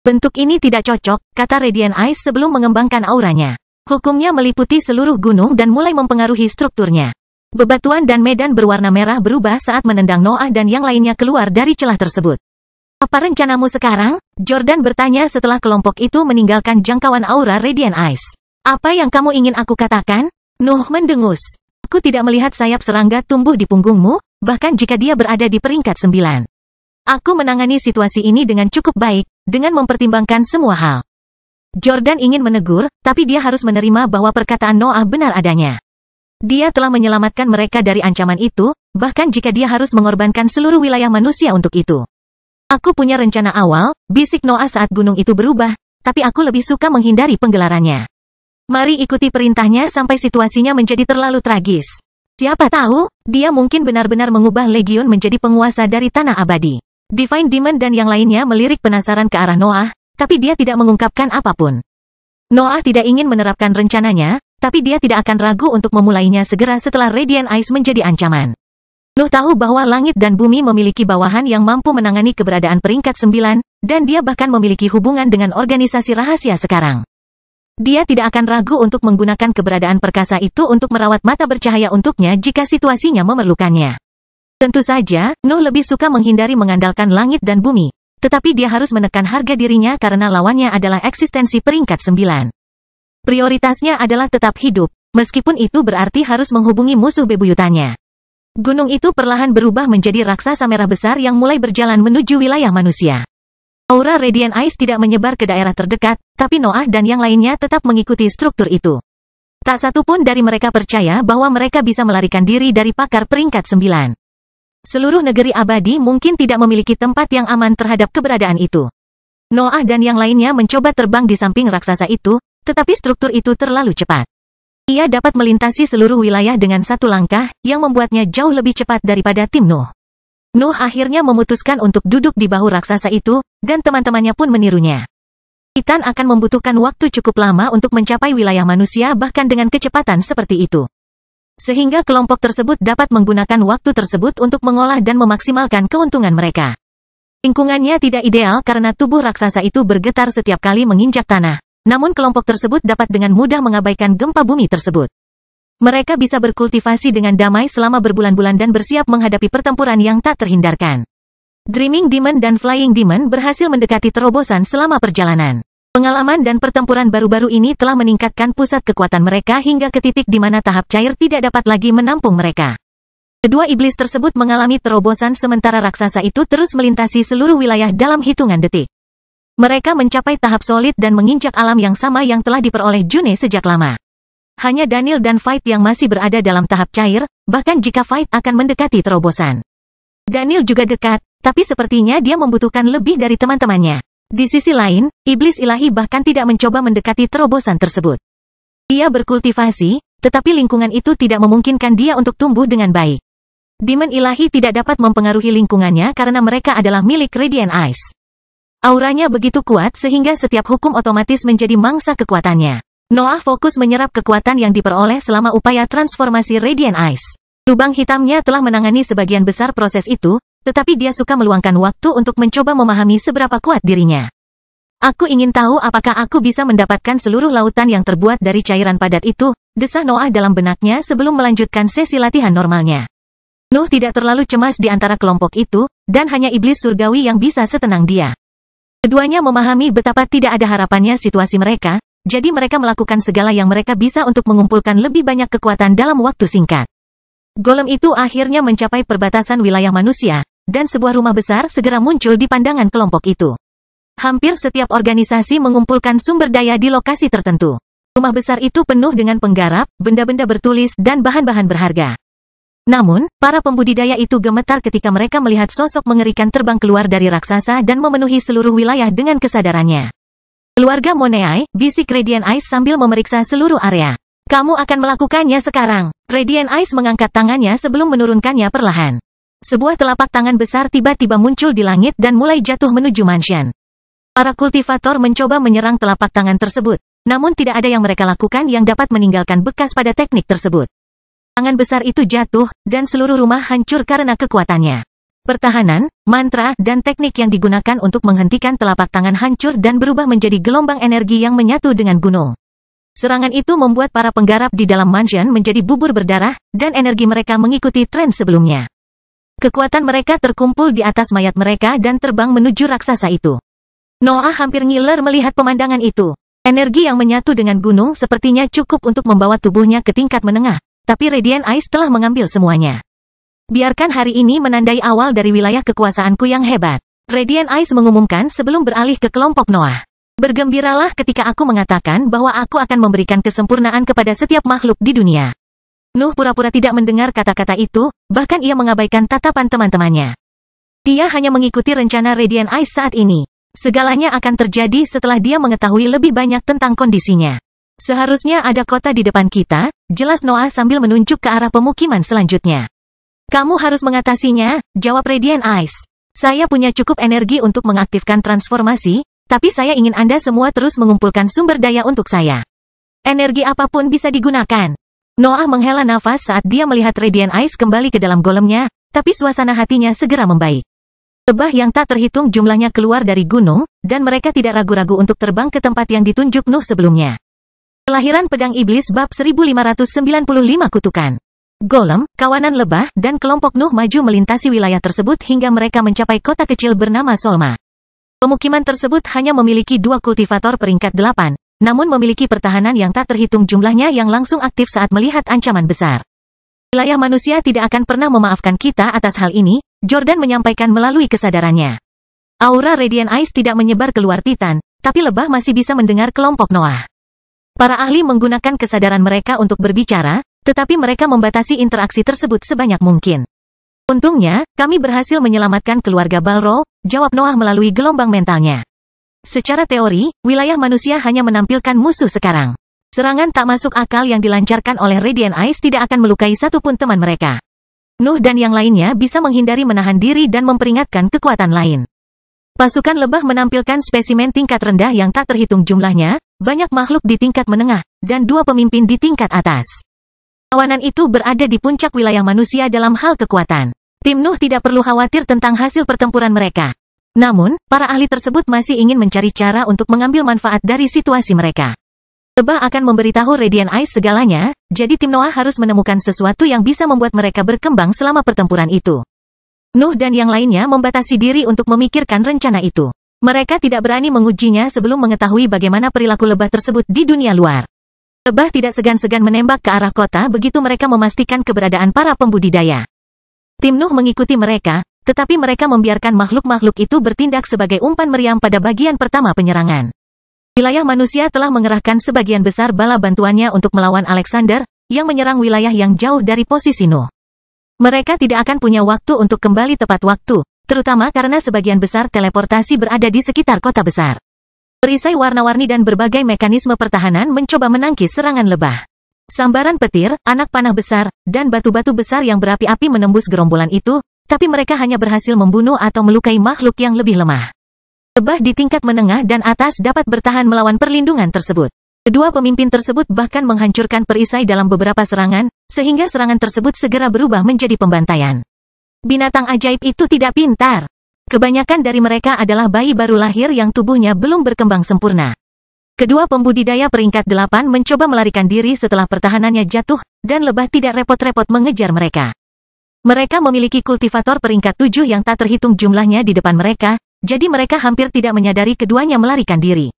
Bentuk ini tidak cocok, kata Radiant Ice sebelum mengembangkan auranya. Hukumnya meliputi seluruh gunung dan mulai mempengaruhi strukturnya. Bebatuan dan medan berwarna merah berubah saat menendang Noah dan yang lainnya keluar dari celah tersebut. Apa rencanamu sekarang? Jordan bertanya setelah kelompok itu meninggalkan jangkauan aura Radiant Ice. Apa yang kamu ingin aku katakan? Nuh mendengus. Aku tidak melihat sayap serangga tumbuh di punggungmu, bahkan jika dia berada di peringkat 9. Aku menangani situasi ini dengan cukup baik, dengan mempertimbangkan semua hal. Jordan ingin menegur, tapi dia harus menerima bahwa perkataan Noah benar adanya. Dia telah menyelamatkan mereka dari ancaman itu, bahkan jika dia harus mengorbankan seluruh wilayah manusia untuk itu. Aku punya rencana awal, bisik Noah saat gunung itu berubah, tapi aku lebih suka menghindari penggelarannya. Mari ikuti perintahnya sampai situasinya menjadi terlalu tragis. Siapa tahu, dia mungkin benar-benar mengubah legiun menjadi penguasa dari tanah abadi. Divine Demon dan yang lainnya melirik penasaran ke arah Noah, tapi dia tidak mengungkapkan apapun. Noah tidak ingin menerapkan rencananya, tapi dia tidak akan ragu untuk memulainya segera setelah Radiant Ice menjadi ancaman. Nuh tahu bahwa langit dan bumi memiliki bawahan yang mampu menangani keberadaan peringkat 9, dan dia bahkan memiliki hubungan dengan organisasi rahasia sekarang. Dia tidak akan ragu untuk menggunakan keberadaan perkasa itu untuk merawat mata bercahaya untuknya jika situasinya memerlukannya. Tentu saja, Nuh lebih suka menghindari mengandalkan langit dan bumi, tetapi dia harus menekan harga dirinya karena lawannya adalah eksistensi peringkat 9. Prioritasnya adalah tetap hidup, meskipun itu berarti harus menghubungi musuh bebuyutannya. Gunung itu perlahan berubah menjadi raksasa merah besar yang mulai berjalan menuju wilayah manusia. Aura Radiant Ice tidak menyebar ke daerah terdekat, tapi Noah dan yang lainnya tetap mengikuti struktur itu. Tak satu pun dari mereka percaya bahwa mereka bisa melarikan diri dari pakar peringkat 9. Seluruh negeri abadi mungkin tidak memiliki tempat yang aman terhadap keberadaan itu. Noah dan yang lainnya mencoba terbang di samping raksasa itu, tetapi struktur itu terlalu cepat. Ia dapat melintasi seluruh wilayah dengan satu langkah, yang membuatnya jauh lebih cepat daripada tim Nuh. Nuh akhirnya memutuskan untuk duduk di bahu raksasa itu, dan teman-temannya pun menirunya. Titan akan membutuhkan waktu cukup lama untuk mencapai wilayah manusia bahkan dengan kecepatan seperti itu. Sehingga kelompok tersebut dapat menggunakan waktu tersebut untuk mengolah dan memaksimalkan keuntungan mereka. Lingkungannya tidak ideal karena tubuh raksasa itu bergetar setiap kali menginjak tanah. namun kelompok tersebut dapat dengan mudah mengabaikan gempa bumi tersebut. Mereka bisa berkultivasi dengan damai selama berbulan-bulan dan bersiap menghadapi pertempuran yang tak terhindarkan. Dreaming Demon dan Flying Demon berhasil mendekati terobosan selama perjalanan. Pengalaman dan pertempuran baru-baru ini telah meningkatkan pusat kekuatan mereka hingga ke titik di mana tahap cair tidak dapat lagi menampung mereka. Kedua iblis tersebut mengalami terobosan sementara raksasa itu terus melintasi seluruh wilayah dalam hitungan detik. Mereka mencapai tahap solid dan menginjak alam yang sama yang telah diperoleh June sejak lama. Hanya Daniel dan Fight yang masih berada dalam tahap cair, bahkan jika Fight akan mendekati terobosan. Daniel juga dekat, tapi sepertinya dia membutuhkan lebih dari teman-temannya. Di sisi lain, iblis ilahi bahkan tidak mencoba mendekati terobosan tersebut. Dia berkultivasi, tetapi lingkungan itu tidak memungkinkan dia untuk tumbuh dengan baik. Demon ilahi tidak dapat mempengaruhi lingkungannya karena mereka adalah milik Radiant Ice. Auranya begitu kuat sehingga setiap hukum otomatis menjadi mangsa kekuatannya. Noah fokus menyerap kekuatan yang diperoleh selama upaya transformasi Radiant Ice. Lubang hitamnya telah menangani sebagian besar proses itu, tetapi dia suka meluangkan waktu untuk mencoba memahami seberapa kuat dirinya. Aku ingin tahu apakah aku bisa mendapatkan seluruh lautan yang terbuat dari cairan padat itu, desah Noah dalam benaknya sebelum melanjutkan sesi latihan normalnya. Nuh tidak terlalu cemas di antara kelompok itu, dan hanya iblis surgawi yang bisa setenang dia. Keduanya memahami betapa tidak ada harapannya situasi mereka, jadi mereka melakukan segala yang mereka bisa untuk mengumpulkan lebih banyak kekuatan dalam waktu singkat. Golem itu akhirnya mencapai perbatasan wilayah manusia, dan sebuah rumah besar segera muncul di pandangan kelompok itu. Hampir setiap organisasi mengumpulkan sumber daya di lokasi tertentu. Rumah besar itu penuh dengan penggarap, benda-benda bertulis, dan bahan-bahan berharga. Namun, para pembudidaya itu gemetar ketika mereka melihat sosok mengerikan terbang keluar dari raksasa dan memenuhi seluruh wilayah dengan kesadarannya. Keluarga Moneai, bisik Radiant Ice sambil memeriksa seluruh area. Kamu akan melakukannya sekarang. Radiant Ice mengangkat tangannya sebelum menurunkannya perlahan. Sebuah telapak tangan besar tiba-tiba muncul di langit dan mulai jatuh menuju mansion. Para kultivator mencoba menyerang telapak tangan tersebut, namun tidak ada yang mereka lakukan yang dapat meninggalkan bekas pada teknik tersebut. Tangan besar itu jatuh, dan seluruh rumah hancur karena kekuatannya. Pertahanan, mantra, dan teknik yang digunakan untuk menghentikan telapak tangan hancur dan berubah menjadi gelombang energi yang menyatu dengan gunung. Serangan itu membuat para penggarap di dalam mansion menjadi bubur berdarah, dan energi mereka mengikuti tren sebelumnya. Kekuatan mereka terkumpul di atas mayat mereka dan terbang menuju raksasa itu. Noah hampir ngiler melihat pemandangan itu. Energi yang menyatu dengan gunung sepertinya cukup untuk membawa tubuhnya ke tingkat menengah, tapi Radiant Ice telah mengambil semuanya. Biarkan hari ini menandai awal dari wilayah kekuasaanku yang hebat. Radiant Ice mengumumkan sebelum beralih ke kelompok Noah. Bergembiralah ketika aku mengatakan bahwa aku akan memberikan kesempurnaan kepada setiap makhluk di dunia. Nuh pura-pura tidak mendengar kata-kata itu, bahkan ia mengabaikan tatapan teman-temannya. Dia hanya mengikuti rencana Radiant Ice saat ini. Segalanya akan terjadi setelah dia mengetahui lebih banyak tentang kondisinya. Seharusnya ada kota di depan kita, jelas Noah sambil menunjuk ke arah pemukiman selanjutnya. Kamu harus mengatasinya, jawab Radiant Ice. Saya punya cukup energi untuk mengaktifkan transformasi, tapi saya ingin Anda semua terus mengumpulkan sumber daya untuk saya. Energi apapun bisa digunakan. Noah menghela nafas saat dia melihat Radiant Ice kembali ke dalam golemnya, tapi suasana hatinya segera membaik. Lebah yang tak terhitung jumlahnya keluar dari gunung, dan mereka tidak ragu-ragu untuk terbang ke tempat yang ditunjuk Nuh sebelumnya. Kelahiran Pedang Iblis bab 1595 kutukan. Golem, kawanan lebah, dan kelompok Nuh maju melintasi wilayah tersebut hingga mereka mencapai kota kecil bernama Solma. Pemukiman tersebut hanya memiliki 2 kultivator peringkat 8, namun memiliki pertahanan yang tak terhitung jumlahnya yang langsung aktif saat melihat ancaman besar. Wilayah manusia tidak akan pernah memaafkan kita atas hal ini, Jordan menyampaikan melalui kesadarannya. Aura Radiant Ice tidak menyebar keluar Titan, tapi lebah masih bisa mendengar kelompok Noah. Para ahli menggunakan kesadaran mereka untuk berbicara, tetapi mereka membatasi interaksi tersebut sebanyak mungkin. Untungnya, kami berhasil menyelamatkan keluarga Balro, jawab Noah melalui gelombang mentalnya. Secara teori, wilayah manusia hanya menampilkan musuh sekarang. Serangan tak masuk akal yang dilancarkan oleh Radiant Ice tidak akan melukai satupun teman mereka. Nuh dan yang lainnya bisa menghindari menahan diri dan memperingatkan kekuatan lain. Pasukan lebah menampilkan spesimen tingkat rendah yang tak terhitung jumlahnya, banyak makhluk di tingkat menengah, dan 2 pemimpin di tingkat atas. Kawanan itu berada di puncak wilayah manusia dalam hal kekuatan. Tim Nuh tidak perlu khawatir tentang hasil pertempuran mereka. Namun, para ahli tersebut masih ingin mencari cara untuk mengambil manfaat dari situasi mereka. Lebah akan memberitahu Radiant Ice segalanya, jadi tim Noah harus menemukan sesuatu yang bisa membuat mereka berkembang selama pertempuran itu. Nuh dan yang lainnya membatasi diri untuk memikirkan rencana itu. Mereka tidak berani mengujinya sebelum mengetahui bagaimana perilaku lebah tersebut di dunia luar. Lebah tidak segan-segan menembak ke arah kota begitu mereka memastikan keberadaan para pembudidaya. Tim Nuh mengikuti mereka, tetapi mereka membiarkan makhluk-makhluk itu bertindak sebagai umpan meriam pada bagian pertama penyerangan. Wilayah manusia telah mengerahkan sebagian besar bala bantuannya untuk melawan Alexander, yang menyerang wilayah yang jauh dari posisi Nuh. Mereka tidak akan punya waktu untuk kembali tepat waktu, terutama karena sebagian besar teleportasi berada di sekitar kota besar. Perisai warna-warni dan berbagai mekanisme pertahanan mencoba menangkis serangan lebah. Sambaran petir, anak panah besar, dan batu-batu besar yang berapi-api menembus gerombolan itu, tapi mereka hanya berhasil membunuh atau melukai makhluk yang lebih lemah. Lebah di tingkat menengah dan atas dapat bertahan melawan perlindungan tersebut. Kedua pemimpin tersebut bahkan menghancurkan perisai dalam beberapa serangan, sehingga serangan tersebut segera berubah menjadi pembantaian. Binatang ajaib itu tidak pintar. Kebanyakan dari mereka adalah bayi baru lahir yang tubuhnya belum berkembang sempurna. Kedua pembudidaya peringkat 8 mencoba melarikan diri setelah pertahanannya jatuh, dan lebah tidak repot-repot mengejar mereka. Mereka memiliki kultivator peringkat 7 yang tak terhitung jumlahnya di depan mereka, jadi mereka hampir tidak menyadari keduanya melarikan diri.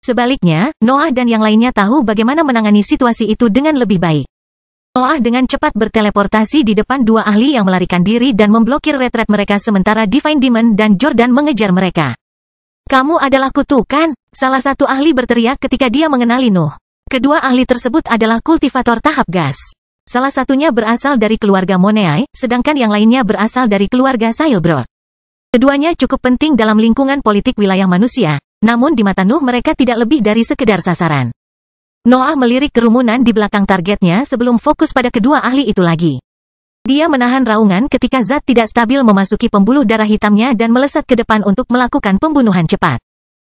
Sebaliknya, Noah dan yang lainnya tahu bagaimana menangani situasi itu dengan lebih baik. Noah dengan cepat berteleportasi di depan dua ahli yang melarikan diri dan memblokir retret mereka sementara Divine Demon dan Jordan mengejar mereka. Kamu adalah kutukan, salah satu ahli berteriak ketika dia mengenali Nuh. Kedua ahli tersebut adalah kultivator tahap gas. Salah satunya berasal dari keluarga Moneai, sedangkan yang lainnya berasal dari keluarga Sailbrod. Keduanya cukup penting dalam lingkungan politik wilayah manusia, namun di mata Nuh mereka tidak lebih dari sekedar sasaran. Noah melirik kerumunan di belakang targetnya sebelum fokus pada kedua ahli itu lagi. Dia menahan raungan ketika zat tidak stabil memasuki pembuluh darah hitamnya dan melesat ke depan untuk melakukan pembunuhan cepat.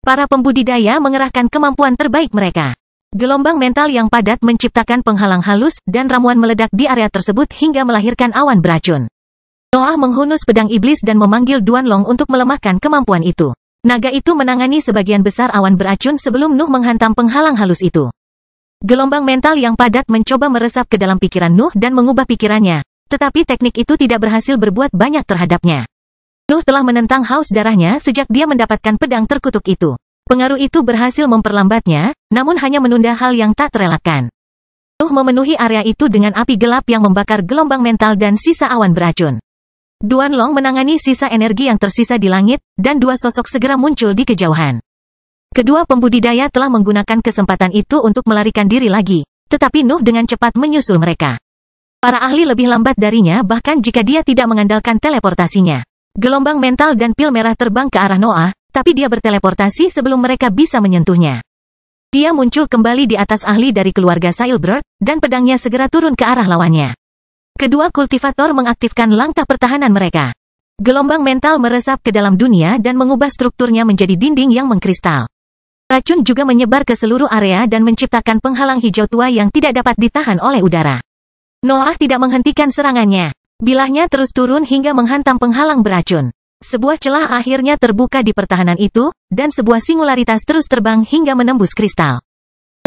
Para pembudidaya mengerahkan kemampuan terbaik mereka. Gelombang mental yang padat menciptakan penghalang halus dan ramuan meledak di area tersebut hingga melahirkan awan beracun. Noah menghunus pedang iblis dan memanggil Duanlong untuk melemahkan kemampuan itu. Naga itu menangani sebagian besar awan beracun sebelum Nuh menghantam penghalang halus itu. Gelombang mental yang padat mencoba meresap ke dalam pikiran Nuh dan mengubah pikirannya. Tetapi teknik itu tidak berhasil berbuat banyak terhadapnya. Nuh telah menentang haus darahnya sejak dia mendapatkan pedang terkutuk itu. Pengaruh itu berhasil memperlambatnya, namun hanya menunda hal yang tak terelakkan. Nuh memenuhi area itu dengan api gelap yang membakar gelombang mental dan sisa awan beracun. Duanlong menangani sisa energi yang tersisa di langit, dan dua sosok segera muncul di kejauhan. Kedua pembudidaya telah menggunakan kesempatan itu untuk melarikan diri lagi, tetapi Nuh dengan cepat menyusul mereka. Para ahli lebih lambat darinya bahkan jika dia tidak mengandalkan teleportasinya. Gelombang mental dan pil merah terbang ke arah Noah, tapi dia berteleportasi sebelum mereka bisa menyentuhnya. Dia muncul kembali di atas ahli dari keluarga Sailbrod, dan pedangnya segera turun ke arah lawannya. Kedua kultivator mengaktifkan langkah pertahanan mereka. Gelombang mental meresap ke dalam dunia dan mengubah strukturnya menjadi dinding yang mengkristal. Racun juga menyebar ke seluruh area dan menciptakan penghalang hijau tua yang tidak dapat ditahan oleh udara. Noah tidak menghentikan serangannya. Bilahnya terus turun hingga menghantam penghalang beracun. Sebuah celah akhirnya terbuka di pertahanan itu, dan sebuah singularitas terus terbang hingga menembus kristal.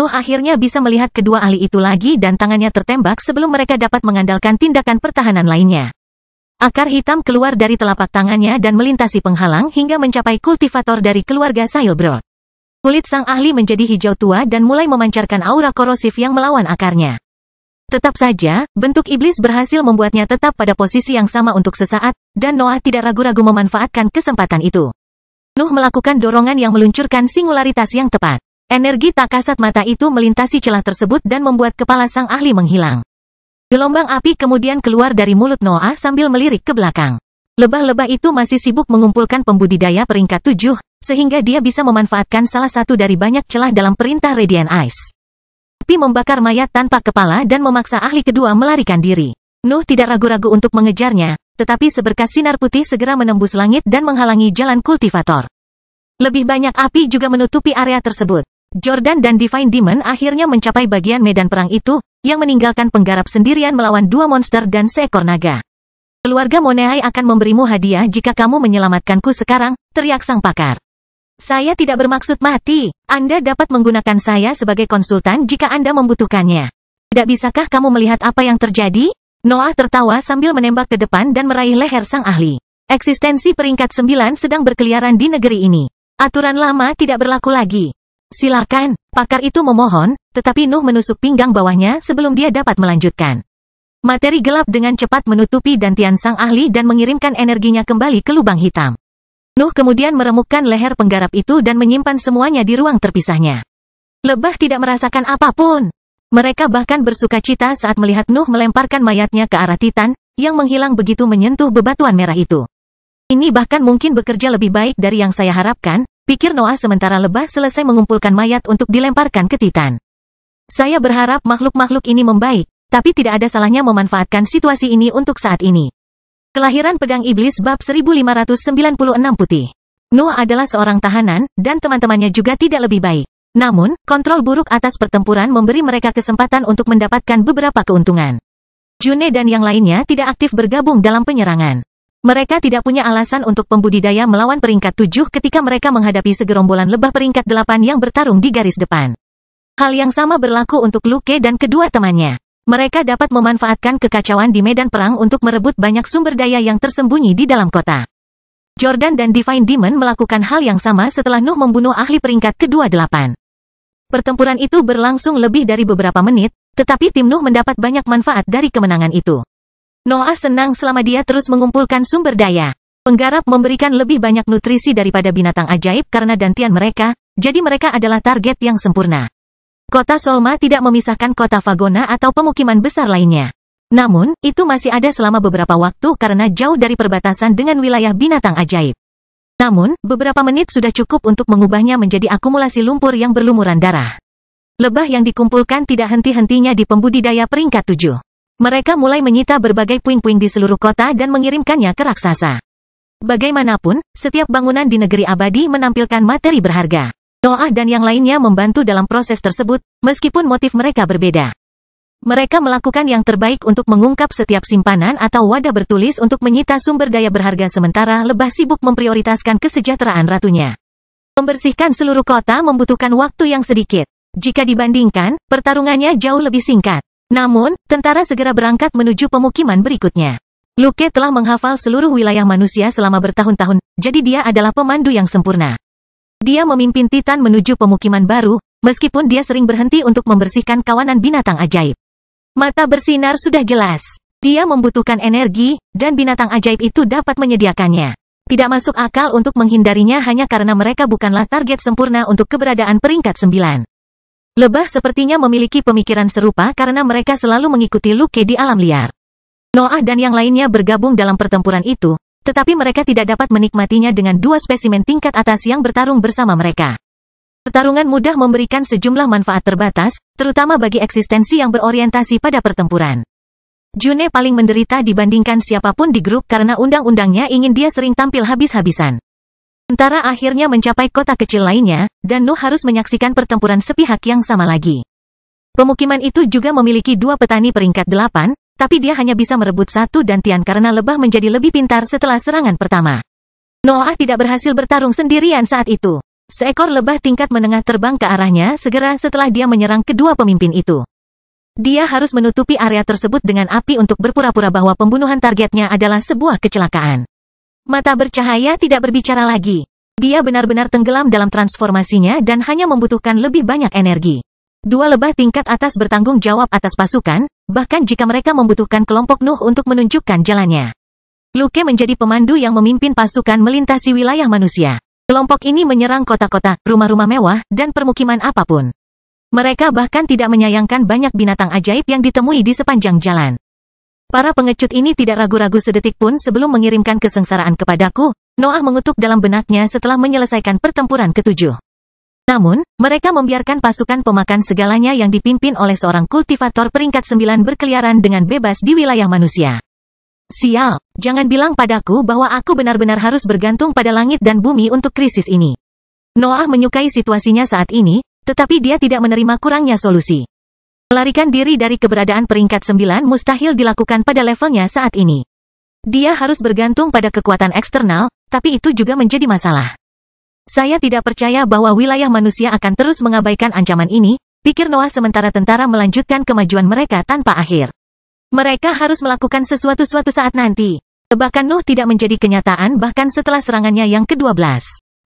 Nuh akhirnya bisa melihat kedua ahli itu lagi dan tangannya tertembak sebelum mereka dapat mengandalkan tindakan pertahanan lainnya. Akar hitam keluar dari telapak tangannya dan melintasi penghalang hingga mencapai kultivator dari keluarga Sailbrod. Kulit sang ahli menjadi hijau tua dan mulai memancarkan aura korosif yang melawan akarnya. Tetap saja, bentuk iblis berhasil membuatnya tetap pada posisi yang sama untuk sesaat, dan Noah tidak ragu-ragu memanfaatkan kesempatan itu. Nuh melakukan dorongan yang meluncurkan singularitas yang tepat. Energi tak kasat mata itu melintasi celah tersebut dan membuat kepala sang ahli menghilang. Gelombang api kemudian keluar dari mulut Noah sambil melirik ke belakang. Lebah-lebah itu masih sibuk mengumpulkan pembudidaya peringkat 7, sehingga dia bisa memanfaatkan salah satu dari banyak celah dalam perintah Radiant Ice. Api membakar mayat tanpa kepala dan memaksa ahli kedua melarikan diri. Nuh tidak ragu-ragu untuk mengejarnya, tetapi seberkas sinar putih segera menembus langit dan menghalangi jalan kultivator. Lebih banyak api juga menutupi area tersebut. Jordan dan Divine Demon akhirnya mencapai bagian medan perang itu, yang meninggalkan penggarap sendirian melawan dua monster dan seekor naga. Keluarga Moneai akan memberimu hadiah jika kamu menyelamatkanku sekarang, teriak sang pakar. Saya tidak bermaksud mati. Anda dapat menggunakan saya sebagai konsultan jika Anda membutuhkannya. Tidak bisakah kamu melihat apa yang terjadi? Noah tertawa sambil menembak ke depan dan meraih leher sang ahli. Eksistensi peringkat 9 sedang berkeliaran di negeri ini. Aturan lama tidak berlaku lagi. Silakan, pakar itu memohon, tetapi Nuh menusuk pinggang bawahnya sebelum dia dapat melanjutkan. Materi gelap dengan cepat menutupi dantian sang ahli dan mengirimkan energinya kembali ke lubang hitam. Nuh kemudian meremukkan leher penggarap itu dan menyimpan semuanya di ruang terpisahnya. Lebah tidak merasakan apapun. Mereka bahkan bersukacita saat melihat Nuh melemparkan mayatnya ke arah Titan, yang menghilang begitu menyentuh bebatuan merah itu. Ini bahkan mungkin bekerja lebih baik dari yang saya harapkan, pikir Noah sementara lebah selesai mengumpulkan mayat untuk dilemparkan ke Titan. Saya berharap makhluk-makhluk ini membaik. Tapi tidak ada salahnya memanfaatkan situasi ini untuk saat ini. Kelahiran Pedang Iblis bab 1596 putih. Nuh adalah seorang tahanan, dan teman-temannya juga tidak lebih baik. Namun, kontrol buruk atas pertempuran memberi mereka kesempatan untuk mendapatkan beberapa keuntungan. June dan yang lainnya tidak aktif bergabung dalam penyerangan. Mereka tidak punya alasan untuk pembudidaya melawan peringkat 7 ketika mereka menghadapi segerombolan lebah peringkat 8 yang bertarung di garis depan. Hal yang sama berlaku untuk Luke dan kedua temannya. Mereka dapat memanfaatkan kekacauan di medan perang untuk merebut banyak sumber daya yang tersembunyi di dalam kota. Jordan dan Divine Demon melakukan hal yang sama setelah Nuh membunuh ahli peringkat ke-8. Pertempuran itu berlangsung lebih dari beberapa menit, tetapi tim Nuh mendapat banyak manfaat dari kemenangan itu. Noah senang selama dia terus mengumpulkan sumber daya. Penggarap memberikan lebih banyak nutrisi daripada binatang ajaib karena dantian mereka, jadi mereka adalah target yang sempurna. Kota Solma tidak memisahkan kota Fagona atau pemukiman besar lainnya. Namun, itu masih ada selama beberapa waktu karena jauh dari perbatasan dengan wilayah binatang ajaib. Namun, beberapa menit sudah cukup untuk mengubahnya menjadi akumulasi lumpur yang berlumuran darah. Lebah yang dikumpulkan tidak henti-hentinya di pembudidaya peringkat 7. Mereka mulai menyita berbagai puing-puing di seluruh kota dan mengirimkannya ke raksasa. Bagaimanapun, setiap bangunan di negeri abadi menampilkan materi berharga. Noah dan yang lainnya membantu dalam proses tersebut, meskipun motif mereka berbeda. Mereka melakukan yang terbaik untuk mengungkap setiap simpanan atau wadah bertulis untuk menyita sumber daya berharga sementara lebah sibuk memprioritaskan kesejahteraan ratunya. Membersihkan seluruh kota membutuhkan waktu yang sedikit. Jika dibandingkan, pertarungannya jauh lebih singkat. Namun, tentara segera berangkat menuju pemukiman berikutnya. Luke telah menghafal seluruh wilayah manusia selama bertahun-tahun, jadi dia adalah pemandu yang sempurna. Dia memimpin Titan menuju pemukiman baru, meskipun dia sering berhenti untuk membersihkan kawanan binatang ajaib. Mata bersinar sudah jelas. Dia membutuhkan energi, dan binatang ajaib itu dapat menyediakannya. Tidak masuk akal untuk menghindarinya hanya karena mereka bukanlah target sempurna untuk keberadaan peringkat 9. Lebah sepertinya memiliki pemikiran serupa karena mereka selalu mengikuti Luke di alam liar. Noah dan yang lainnya bergabung dalam pertempuran itu, tetapi mereka tidak dapat menikmatinya dengan dua spesimen tingkat atas yang bertarung bersama mereka. Pertarungan mudah memberikan sejumlah manfaat terbatas, terutama bagi eksistensi yang berorientasi pada pertempuran. June paling menderita dibandingkan siapapun di grup karena undang-undangnya ingin dia sering tampil habis-habisan. Sementara akhirnya mencapai kota kecil lainnya, dan Nuh harus menyaksikan pertempuran sepihak yang sama lagi. Pemukiman itu juga memiliki dua petani peringkat 8, tapi dia hanya bisa merebut satu dantian karena lebah menjadi lebih pintar setelah serangan pertama. Noah tidak berhasil bertarung sendirian saat itu. Seekor lebah tingkat menengah terbang ke arahnya segera setelah dia menyerang kedua pemimpin itu. Dia harus menutupi area tersebut dengan api untuk berpura-pura bahwa pembunuhan targetnya adalah sebuah kecelakaan. Mata bercahaya tidak berbicara lagi. Dia benar-benar tenggelam dalam transformasinya dan hanya membutuhkan lebih banyak energi. Dua lebah tingkat atas bertanggung jawab atas pasukan, bahkan jika mereka membutuhkan kelompok Nuh untuk menunjukkan jalannya. Luke menjadi pemandu yang memimpin pasukan melintasi wilayah manusia. Kelompok ini menyerang kota-kota, rumah-rumah mewah, dan permukiman apapun. Mereka bahkan tidak menyayangkan banyak binatang ajaib yang ditemui di sepanjang jalan. Para pengecut ini tidak ragu-ragu sedetik pun sebelum mengirimkan kesengsaraan kepadaku, Noah mengutuk dalam benaknya setelah menyelesaikan pertempuran ke-7. Namun, mereka membiarkan pasukan pemakan segalanya yang dipimpin oleh seorang kultivator peringkat 9 berkeliaran dengan bebas di wilayah manusia. Sial, jangan bilang padaku bahwa aku benar-benar harus bergantung pada langit dan bumi untuk krisis ini. Noah menyukai situasinya saat ini, tetapi dia tidak menerima kurangnya solusi. Melarikan diri dari keberadaan peringkat 9 mustahil dilakukan pada levelnya saat ini. Dia harus bergantung pada kekuatan eksternal, tapi itu juga menjadi masalah. Saya tidak percaya bahwa wilayah manusia akan terus mengabaikan ancaman ini, pikir Noah sementara tentara melanjutkan kemajuan mereka tanpa akhir. Mereka harus melakukan sesuatu suatu saat nanti. Tebakan Nuh tidak menjadi kenyataan bahkan setelah serangannya yang ke-12.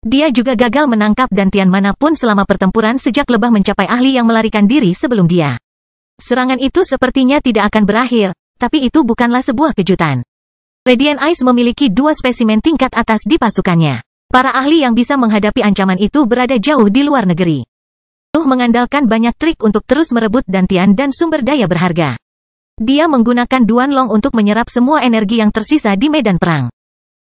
Dia juga gagal menangkap Dantian manapun selama pertempuran sejak lebah mencapai ahli yang melarikan diri sebelum dia. Serangan itu sepertinya tidak akan berakhir, tapi itu bukanlah sebuah kejutan. Radiant Ice memiliki 2 spesimen tingkat atas di pasukannya. Para ahli yang bisa menghadapi ancaman itu berada jauh di luar negeri. Nuh mengandalkan banyak trik untuk terus merebut Dantian dan sumber daya berharga. Dia menggunakan Duanlong untuk menyerap semua energi yang tersisa di medan perang.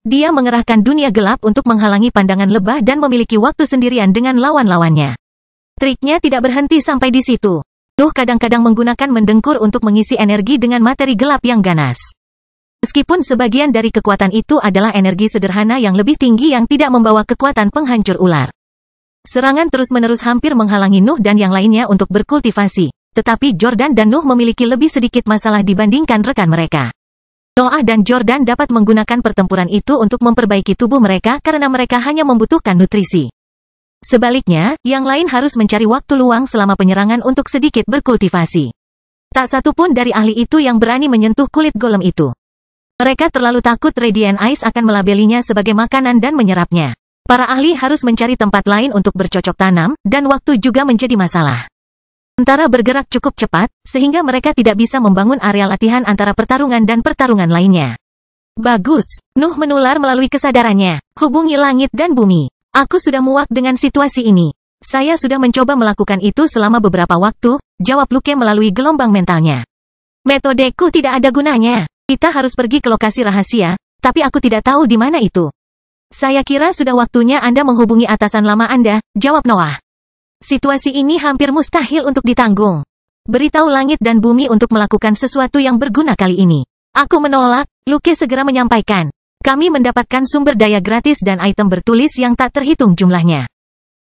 Dia mengerahkan dunia gelap untuk menghalangi pandangan lebah dan memiliki waktu sendirian dengan lawan-lawannya. Triknya tidak berhenti sampai di situ. Nuh kadang-kadang menggunakan mendengkur untuk mengisi energi dengan materi gelap yang ganas. Meskipun sebagian dari kekuatan itu adalah energi sederhana yang lebih tinggi yang tidak membawa kekuatan penghancur ular. Serangan terus-menerus hampir menghalangi Nuh dan yang lainnya untuk berkultivasi, tetapi Jordan dan Nuh memiliki lebih sedikit masalah dibandingkan rekan mereka. Noah dan Jordan dapat menggunakan pertempuran itu untuk memperbaiki tubuh mereka karena mereka hanya membutuhkan nutrisi. Sebaliknya, yang lain harus mencari waktu luang selama penyerangan untuk sedikit berkultivasi. Tak satu pun dari ahli itu yang berani menyentuh kulit golem itu. Mereka terlalu takut Radiant Ice akan melabelinya sebagai makanan dan menyerapnya. Para ahli harus mencari tempat lain untuk bercocok tanam, dan waktu juga menjadi masalah. Tentara bergerak cukup cepat, sehingga mereka tidak bisa membangun area latihan antara pertarungan dan pertarungan lainnya. Bagus, Nuh menular melalui kesadarannya. Hubungi langit dan bumi. Aku sudah muak dengan situasi ini. Saya sudah mencoba melakukan itu selama beberapa waktu, jawab Luke melalui gelombang mentalnya. Metodeku tidak ada gunanya. Kita harus pergi ke lokasi rahasia, tapi aku tidak tahu di mana itu. Saya kira sudah waktunya Anda menghubungi atasan lama Anda, jawab Noah. Situasi ini hampir mustahil untuk ditanggung. Beritahu langit dan bumi untuk melakukan sesuatu yang berguna kali ini. Aku menolak, Luke segera menyampaikan. Kami mendapatkan sumber daya gratis dan item bertulis yang tak terhitung jumlahnya.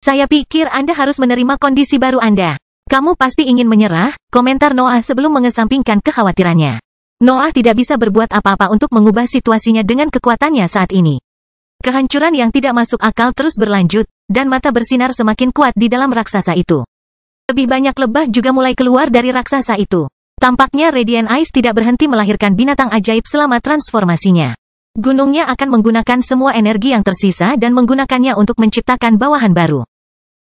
Saya pikir Anda harus menerima kondisi baru Anda. Kamu pasti ingin menyerah, komentar Noah sebelum mengesampingkan kekhawatirannya. Noah tidak bisa berbuat apa-apa untuk mengubah situasinya dengan kekuatannya saat ini. Kehancuran yang tidak masuk akal terus berlanjut, dan mata bersinar semakin kuat di dalam raksasa itu. Lebih banyak lebah juga mulai keluar dari raksasa itu. Tampaknya Radiant Ice tidak berhenti melahirkan binatang ajaib selama transformasinya. Gunungnya akan menggunakan semua energi yang tersisa dan menggunakannya untuk menciptakan bawahan baru.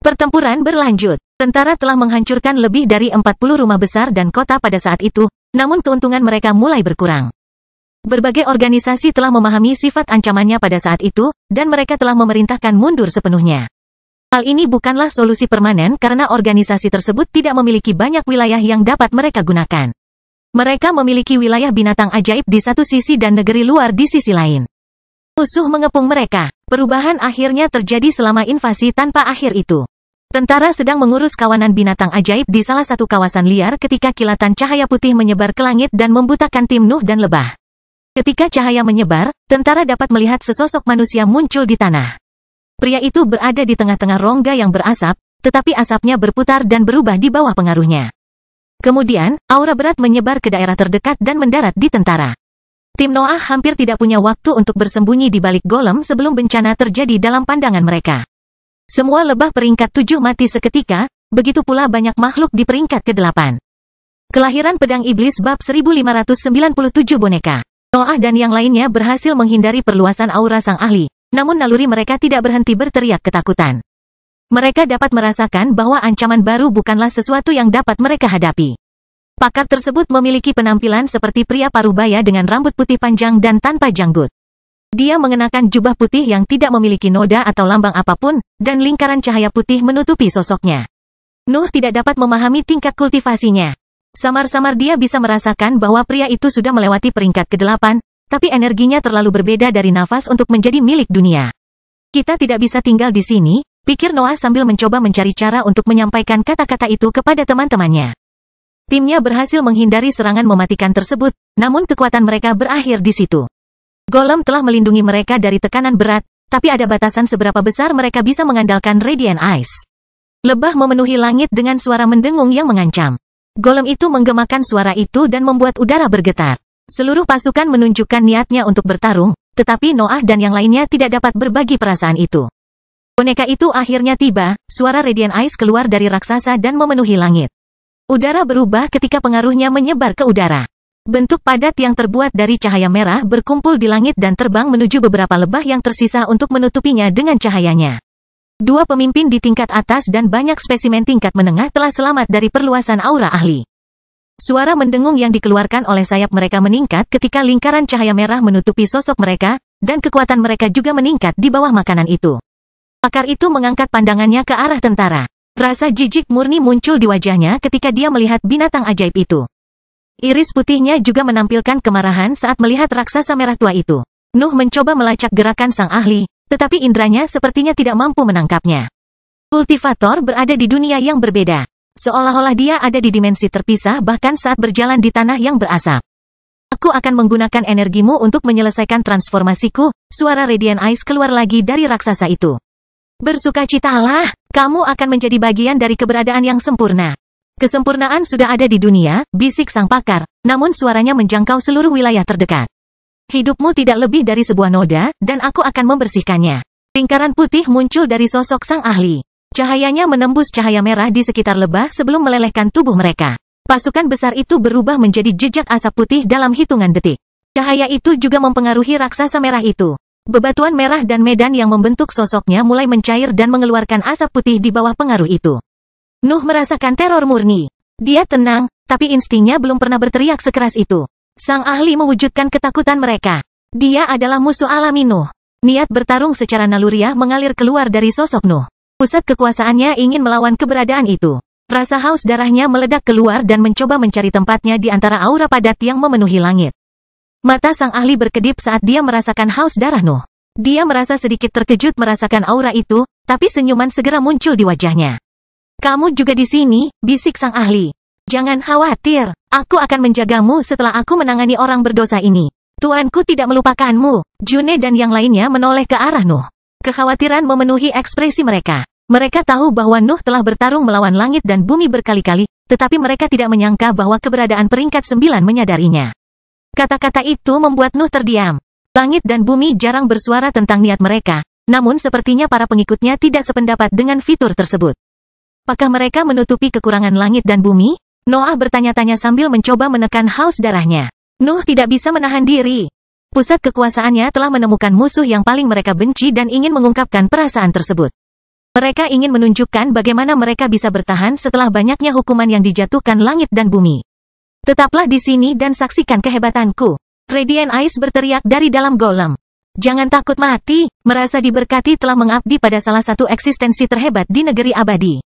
Pertempuran berlanjut. Tentara telah menghancurkan lebih dari 40 rumah besar dan kota pada saat itu, namun keuntungan mereka mulai berkurang. Berbagai organisasi telah memahami sifat ancamannya pada saat itu, dan mereka telah memerintahkan mundur sepenuhnya. Hal ini bukanlah solusi permanen karena organisasi tersebut tidak memiliki banyak wilayah yang dapat mereka gunakan. Mereka memiliki wilayah binatang ajaib di satu sisi dan negeri luar di sisi lain. Musuh mengepung mereka. Perubahan akhirnya terjadi selama invasi tanpa akhir itu. Tentara sedang mengurus kawanan binatang ajaib di salah satu kawasan liar ketika kilatan cahaya putih menyebar ke langit dan membutakan tim Nuh dan lebah. Ketika cahaya menyebar, tentara dapat melihat sesosok manusia muncul di tanah. Pria itu berada di tengah-tengah rongga yang berasap, tetapi asapnya berputar dan berubah di bawah pengaruhnya. Kemudian, aura berat menyebar ke daerah terdekat dan mendarat di tentara. Tim Noah hampir tidak punya waktu untuk bersembunyi di balik golem sebelum bencana terjadi dalam pandangan mereka. Semua lebah peringkat 7 mati seketika, begitu pula banyak makhluk di peringkat ke-8. Kelahiran Pedang Iblis bab 1597 boneka. Noah dan yang lainnya berhasil menghindari perluasan aura sang ahli, namun naluri mereka tidak berhenti berteriak ketakutan. Mereka dapat merasakan bahwa ancaman baru bukanlah sesuatu yang dapat mereka hadapi. Pakar tersebut memiliki penampilan seperti pria parubaya dengan rambut putih panjang dan tanpa janggut. Dia mengenakan jubah putih yang tidak memiliki noda atau lambang apapun, dan lingkaran cahaya putih menutupi sosoknya. Nuh tidak dapat memahami tingkat kultivasinya. Samar-samar dia bisa merasakan bahwa pria itu sudah melewati peringkat ke-8, tapi energinya terlalu berbeda dari nafas untuk menjadi milik dunia. Kita tidak bisa tinggal di sini, pikir Noah sambil mencoba mencari cara untuk menyampaikan kata-kata itu kepada teman-temannya. Timnya berhasil menghindari serangan mematikan tersebut, namun kekuatan mereka berakhir di situ. Golem telah melindungi mereka dari tekanan berat, tapi ada batasan seberapa besar mereka bisa mengandalkan Radiant Ice. Lebah memenuhi langit dengan suara mendengung yang mengancam. Golem itu menggemakan suara itu dan membuat udara bergetar. Seluruh pasukan menunjukkan niatnya untuk bertarung, tetapi Noah dan yang lainnya tidak dapat berbagi perasaan itu. Boneka itu akhirnya tiba, suara Radiant Eyes keluar dari raksasa dan memenuhi langit. Udara berubah ketika pengaruhnya menyebar ke udara. Bentuk padat yang terbuat dari cahaya merah berkumpul di langit dan terbang menuju beberapa lebah yang tersisa untuk menutupinya dengan cahayanya. Dua pemimpin di tingkat atas dan banyak spesimen tingkat menengah telah selamat dari perluasan aura ahli. Suara mendengung yang dikeluarkan oleh sayap mereka meningkat ketika lingkaran cahaya merah menutupi sosok mereka, dan kekuatan mereka juga meningkat di bawah makanan itu. Pakar itu mengangkat pandangannya ke arah tentara. Rasa jijik murni muncul di wajahnya ketika dia melihat binatang ajaib itu. Iris putihnya juga menampilkan kemarahan saat melihat raksasa merah tua itu. Nuh mencoba melacak gerakan sang ahli, tetapi indranya sepertinya tidak mampu menangkapnya. Kultivator berada di dunia yang berbeda. Seolah-olah dia ada di dimensi terpisah bahkan saat berjalan di tanah yang berasap. Aku akan menggunakan energimu untuk menyelesaikan transformasiku, suara Radiant Eyes keluar lagi dari raksasa itu. Bersukacitalah, kamu akan menjadi bagian dari keberadaan yang sempurna. Kesempurnaan sudah ada di dunia, bisik sang pakar, namun suaranya menjangkau seluruh wilayah terdekat. Hidupmu tidak lebih dari sebuah noda, dan aku akan membersihkannya. Lingkaran putih muncul dari sosok sang ahli. Cahayanya menembus cahaya merah di sekitar lebah sebelum melelehkan tubuh mereka. Pasukan besar itu berubah menjadi jejak asap putih dalam hitungan detik. Cahaya itu juga mempengaruhi raksasa merah itu. Bebatuan merah dan medan yang membentuk sosoknya mulai mencair dan mengeluarkan asap putih di bawah pengaruh itu. Nuh merasakan teror murni. Dia tenang, tapi instingnya belum pernah berteriak sekeras itu. Sang ahli mewujudkan ketakutan mereka. Dia adalah musuh alami Nuh. Niat bertarung secara naluriah mengalir keluar dari sosok Nuh. Pusat kekuasaannya ingin melawan keberadaan itu. Rasa haus darahnya meledak keluar dan mencoba mencari tempatnya di antara aura padat yang memenuhi langit. Mata sang ahli berkedip saat dia merasakan haus darah Nuh. Dia merasa sedikit terkejut merasakan aura itu, tapi senyuman segera muncul di wajahnya. Kamu juga di sini, bisik sang ahli. Jangan khawatir, aku akan menjagamu setelah aku menangani orang berdosa ini. Tuanku tidak melupakanmu. June dan yang lainnya menoleh ke arah Nuh. Kekhawatiran memenuhi ekspresi mereka. Mereka tahu bahwa Nuh telah bertarung melawan langit dan bumi berkali-kali, tetapi mereka tidak menyangka bahwa keberadaan peringkat 9 menyadarinya. Kata-kata itu membuat Nuh terdiam. Langit dan bumi jarang bersuara tentang niat mereka, namun sepertinya para pengikutnya tidak sependapat dengan fitur tersebut. Apakah mereka menutupi kekurangan langit dan bumi? Noah bertanya-tanya sambil mencoba menekan haus darahnya. Nuh tidak bisa menahan diri. Pusat kekuasaannya telah menemukan musuh yang paling mereka benci dan ingin mengungkapkan perasaan tersebut. Mereka ingin menunjukkan bagaimana mereka bisa bertahan setelah banyaknya hukuman yang dijatuhkan langit dan bumi. Tetaplah di sini dan saksikan kehebatanku. Radiant Eyes berteriak dari dalam golem. Jangan takut mati, merasa diberkati telah mengabdi pada salah satu eksistensi terhebat di negeri abadi.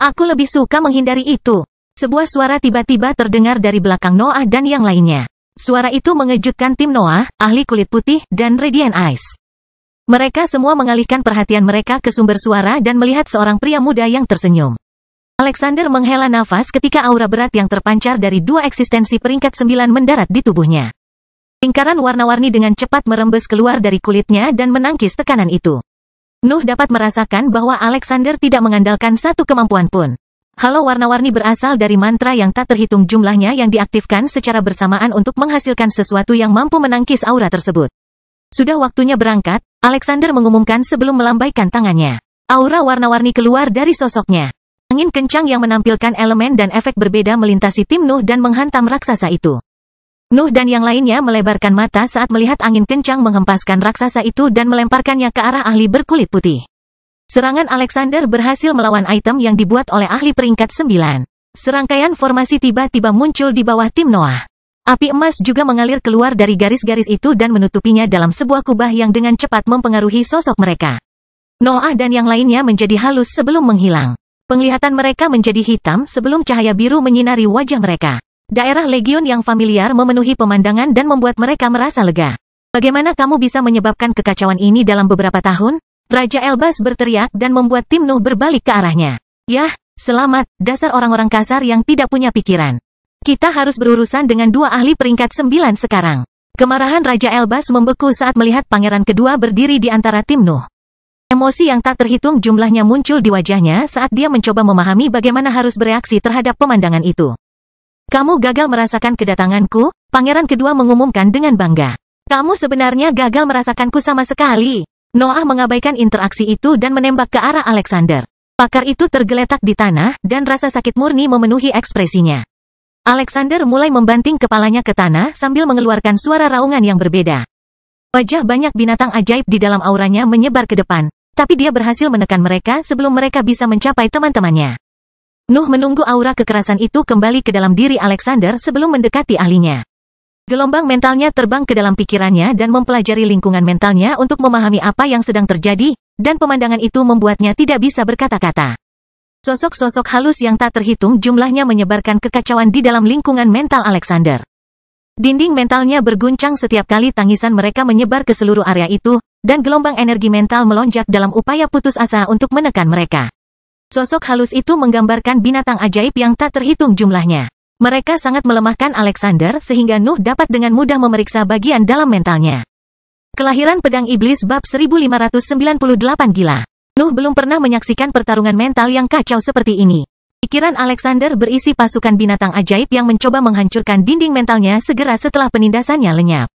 Aku lebih suka menghindari itu. Sebuah suara tiba-tiba terdengar dari belakang Noah dan yang lainnya. Suara itu mengejutkan tim Noah, ahli kulit putih, dan Radiant Eyes. Mereka semua mengalihkan perhatian mereka ke sumber suara dan melihat seorang pria muda yang tersenyum. Alexander menghela nafas ketika aura berat yang terpancar dari dua eksistensi peringkat 9 mendarat di tubuhnya. Lingkaran warna-warni dengan cepat merembes keluar dari kulitnya dan menangkis tekanan itu. Nuh dapat merasakan bahwa Alexander tidak mengandalkan satu kemampuan pun. Halo warna-warni berasal dari mantra yang tak terhitung jumlahnya yang diaktifkan secara bersamaan untuk menghasilkan sesuatu yang mampu menangkis aura tersebut. Sudah waktunya berangkat, Alexander mengumumkan sebelum melambaikan tangannya. Aura warna-warni keluar dari sosoknya. Angin kencang yang menampilkan elemen dan efek berbeda melintasi tim Nuh dan menghantam raksasa itu. Nuh dan yang lainnya melebarkan mata saat melihat angin kencang menghempaskan raksasa itu dan melemparkannya ke arah ahli berkulit putih. Serangan Alexander berhasil melawan item yang dibuat oleh ahli peringkat 9. Serangkaian formasi tiba-tiba muncul di bawah tim Noah. Api emas juga mengalir keluar dari garis-garis itu dan menutupinya dalam sebuah kubah yang dengan cepat mempengaruhi sosok mereka. Noah dan yang lainnya menjadi halus sebelum menghilang. Penglihatan mereka menjadi hitam sebelum cahaya biru menyinari wajah mereka. Daerah legion yang familiar memenuhi pemandangan dan membuat mereka merasa lega. Bagaimana kamu bisa menyebabkan kekacauan ini dalam beberapa tahun? Raja Elbas berteriak dan membuat tim Nuh berbalik ke arahnya. Yah, selamat, dasar orang-orang kasar yang tidak punya pikiran. Kita harus berurusan dengan dua ahli peringkat 9 sekarang. Kemarahan Raja Elbas membeku saat melihat pangeran kedua berdiri di antara tim Nuh. Emosi yang tak terhitung jumlahnya muncul di wajahnya saat dia mencoba memahami bagaimana harus bereaksi terhadap pemandangan itu. Kamu gagal merasakan kedatanganku, pangeran kedua mengumumkan dengan bangga. Kamu sebenarnya gagal merasakanku sama sekali. Noah mengabaikan interaksi itu dan menembak ke arah Alexander. Pakar itu tergeletak di tanah, dan rasa sakit murni memenuhi ekspresinya. Alexander mulai membanting kepalanya ke tanah sambil mengeluarkan suara raungan yang berbeda. Wajah banyak binatang ajaib di dalam auranya menyebar ke depan, tapi dia berhasil menekan mereka sebelum mereka bisa mencapai teman-temannya. Nuh menunggu aura kekerasan itu kembali ke dalam diri Alexander sebelum mendekati ahlinya. Gelombang mentalnya terbang ke dalam pikirannya dan mempelajari lingkungan mentalnya untuk memahami apa yang sedang terjadi, dan pemandangan itu membuatnya tidak bisa berkata-kata. Sosok-sosok halus yang tak terhitung jumlahnya menyebarkan kekacauan di dalam lingkungan mental Alexander. Dinding mentalnya berguncang setiap kali tangisan mereka menyebar ke seluruh area itu, dan gelombang energi mental melonjak dalam upaya putus asa untuk menekan mereka. Sosok halus itu menggambarkan binatang ajaib yang tak terhitung jumlahnya. Mereka sangat melemahkan Alexander sehingga Nuh dapat dengan mudah memeriksa bagian dalam mentalnya. Kelahiran Pedang Iblis bab 1598 gila. Nuh belum pernah menyaksikan pertarungan mental yang kacau seperti ini. Pikiran Alexander berisi pasukan binatang ajaib yang mencoba menghancurkan dinding mentalnya segera setelah penindasannya lenyap.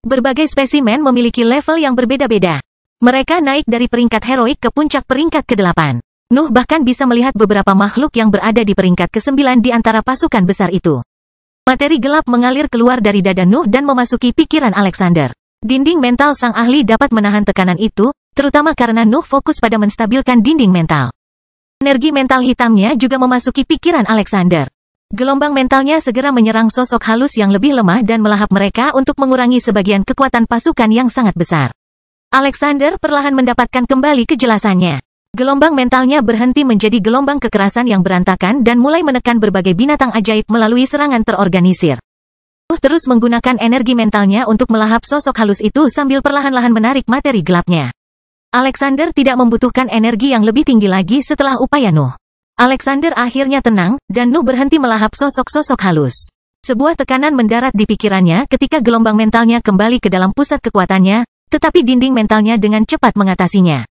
Berbagai spesimen memiliki level yang berbeda-beda. Mereka naik dari peringkat heroik ke puncak peringkat ke-8. Nuh bahkan bisa melihat beberapa makhluk yang berada di peringkat ke-9 di antara pasukan besar itu. Materi gelap mengalir keluar dari dada Nuh dan memasuki pikiran Alexander. Dinding mental sang ahli dapat menahan tekanan itu, terutama karena Nuh fokus pada menstabilkan dinding mental. Energi mental hitamnya juga memasuki pikiran Alexander. Gelombang mentalnya segera menyerang sosok halus yang lebih lemah dan melahap mereka untuk mengurangi sebagian kekuatan pasukan yang sangat besar. Alexander perlahan mendapatkan kembali kejelasannya. Gelombang mentalnya berhenti menjadi gelombang kekerasan yang berantakan dan mulai menekan berbagai binatang ajaib melalui serangan terorganisir. Terus menggunakan energi mentalnya untuk melahap sosok halus itu sambil perlahan-lahan menarik materi gelapnya. Alexander tidak membutuhkan energi yang lebih tinggi lagi setelah upaya Nuh. Alexander akhirnya tenang, dan Nuh berhenti melahap sosok-sosok halus. Sebuah tekanan mendarat di pikirannya ketika gelombang mentalnya kembali ke dalam pusat kekuatannya, tetapi dinding mentalnya dengan cepat mengatasinya.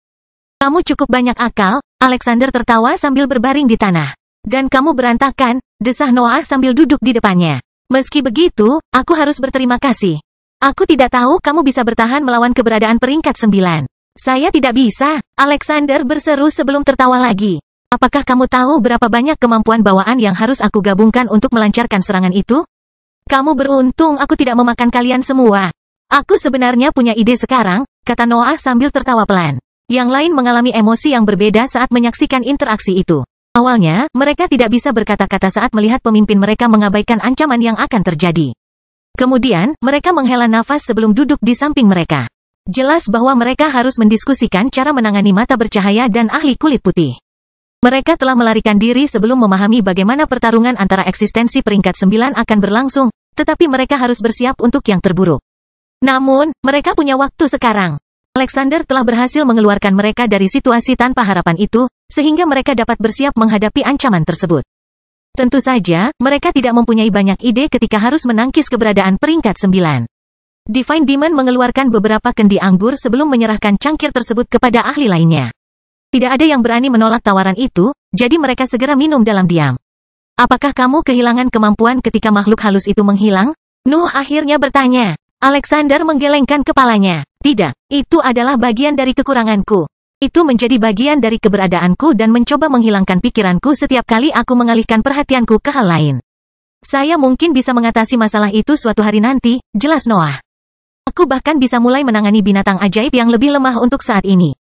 Kamu cukup banyak akal, Alexander tertawa sambil berbaring di tanah. Dan kamu berantakan, desah Noah sambil duduk di depannya. Meski begitu, aku harus berterima kasih. Aku tidak tahu kamu bisa bertahan melawan keberadaan peringkat 9. Saya tidak bisa, Alexander berseru sebelum tertawa lagi. Apakah kamu tahu berapa banyak kemampuan bawaan yang harus aku gabungkan untuk melancarkan serangan itu? Kamu beruntung aku tidak memakan kalian semua. Aku sebenarnya punya ide sekarang, kata Noah sambil tertawa pelan. Yang lain mengalami emosi yang berbeda saat menyaksikan interaksi itu. Awalnya, mereka tidak bisa berkata-kata saat melihat pemimpin mereka mengabaikan ancaman yang akan terjadi. Kemudian, mereka menghela nafas sebelum duduk di samping mereka. Jelas bahwa mereka harus mendiskusikan cara menangani mata bercahaya dan ahli kulit putih. Mereka telah melarikan diri sebelum memahami bagaimana pertarungan antara eksistensi peringkat 9 akan berlangsung, tetapi mereka harus bersiap untuk yang terburuk. Namun, mereka punya waktu sekarang. Alexander telah berhasil mengeluarkan mereka dari situasi tanpa harapan itu, sehingga mereka dapat bersiap menghadapi ancaman tersebut. Tentu saja, mereka tidak mempunyai banyak ide ketika harus menangkis keberadaan peringkat 9. Divine Demon mengeluarkan beberapa kendi anggur sebelum menyerahkan cangkir tersebut kepada ahli lainnya. Tidak ada yang berani menolak tawaran itu, jadi mereka segera minum dalam diam. Apakah kamu kehilangan kemampuan ketika makhluk halus itu menghilang? Nuh akhirnya bertanya. Alexander menggelengkan kepalanya. Tidak, itu adalah bagian dari kekuranganku. Itu menjadi bagian dari keberadaanku dan mencoba menghilangkan pikiranku setiap kali aku mengalihkan perhatianku ke hal lain. Saya mungkin bisa mengatasi masalah itu suatu hari nanti, jelas Noah. Aku bahkan bisa mulai menangani binatang ajaib yang lebih lemah untuk saat ini.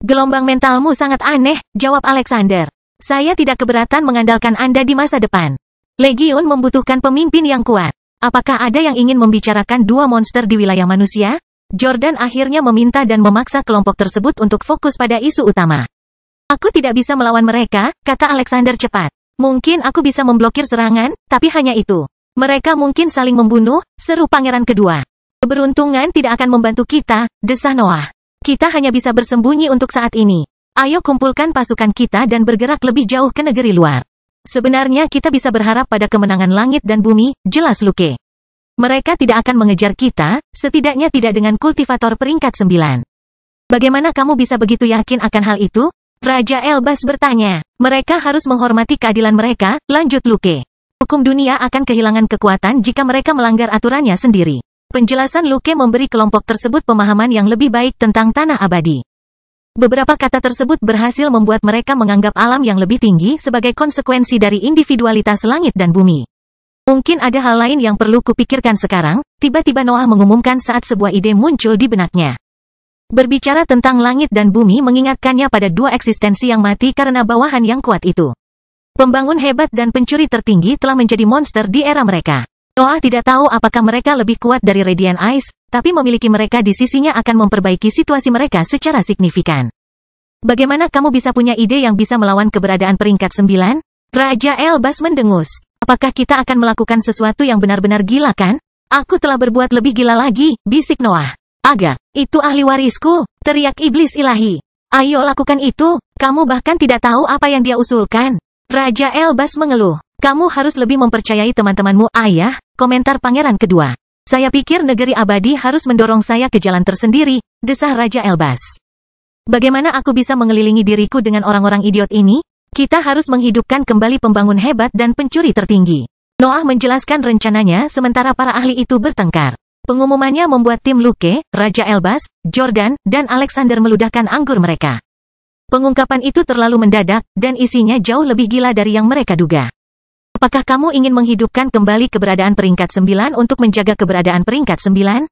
Gelombang mentalmu sangat aneh, jawab Alexander. Saya tidak keberatan mengandalkan Anda di masa depan. Legiun membutuhkan pemimpin yang kuat. Apakah ada yang ingin membicarakan dua monster di wilayah manusia? Jordan akhirnya meminta dan memaksa kelompok tersebut untuk fokus pada isu utama. Aku tidak bisa melawan mereka, kata Alexander cepat. Mungkin aku bisa memblokir serangan, tapi hanya itu. Mereka mungkin saling membunuh, seru pangeran kedua. Keberuntungan tidak akan membantu kita, desah Noah. Kita hanya bisa bersembunyi untuk saat ini. Ayo kumpulkan pasukan kita dan bergerak lebih jauh ke negeri luar. Sebenarnya kita bisa berharap pada kemenangan langit dan bumi, jelas Luke. Mereka tidak akan mengejar kita, setidaknya tidak dengan kultivator peringkat 9. Bagaimana kamu bisa begitu yakin akan hal itu? Raja Elbas bertanya. Mereka harus menghormati keadilan mereka, lanjut Luke. Hukum dunia akan kehilangan kekuatan jika mereka melanggar aturannya sendiri. Penjelasan Luke memberi kelompok tersebut pemahaman yang lebih baik tentang tanah abadi. Beberapa kata tersebut berhasil membuat mereka menganggap alam yang lebih tinggi sebagai konsekuensi dari individualitas langit dan bumi. Mungkin ada hal lain yang perlu kupikirkan sekarang, tiba-tiba Noah mengumumkan saat sebuah ide muncul di benaknya. Berbicara tentang langit dan bumi mengingatkannya pada dua eksistensi yang mati karena bawahan yang kuat itu. Pembangun hebat dan pencuri tertinggi telah menjadi monster di era mereka. Noah tidak tahu apakah mereka lebih kuat dari Radiant Eyes, tapi memiliki mereka di sisinya akan memperbaiki situasi mereka secara signifikan. Bagaimana kamu bisa punya ide yang bisa melawan keberadaan peringkat 9? Raja Elbas mendengus. Apakah kita akan melakukan sesuatu yang benar-benar gila kan? Aku telah berbuat lebih gila lagi, bisik Noah. Aga, itu ahli warisku, teriak iblis ilahi. Ayo lakukan itu, kamu bahkan tidak tahu apa yang dia usulkan. Raja Elbas mengeluh. Kamu harus lebih mempercayai teman-temanmu, ayah, komentar pangeran kedua. Saya pikir negeri abadi harus mendorong saya ke jalan tersendiri, desah Raja Elbas. Bagaimana aku bisa mengelilingi diriku dengan orang-orang idiot ini? Kita harus menghidupkan kembali pembangun hebat dan pencuri tertinggi. Noah menjelaskan rencananya sementara para ahli itu bertengkar. Pengumumannya membuat tim Luke, Raja Elbas, Jordan, dan Alexander meludahkan anggur mereka. Pengungkapan itu terlalu mendadak, dan isinya jauh lebih gila dari yang mereka duga. Apakah kamu ingin menghidupkan kembali keberadaan peringkat 9 untuk menjaga keberadaan peringkat 9?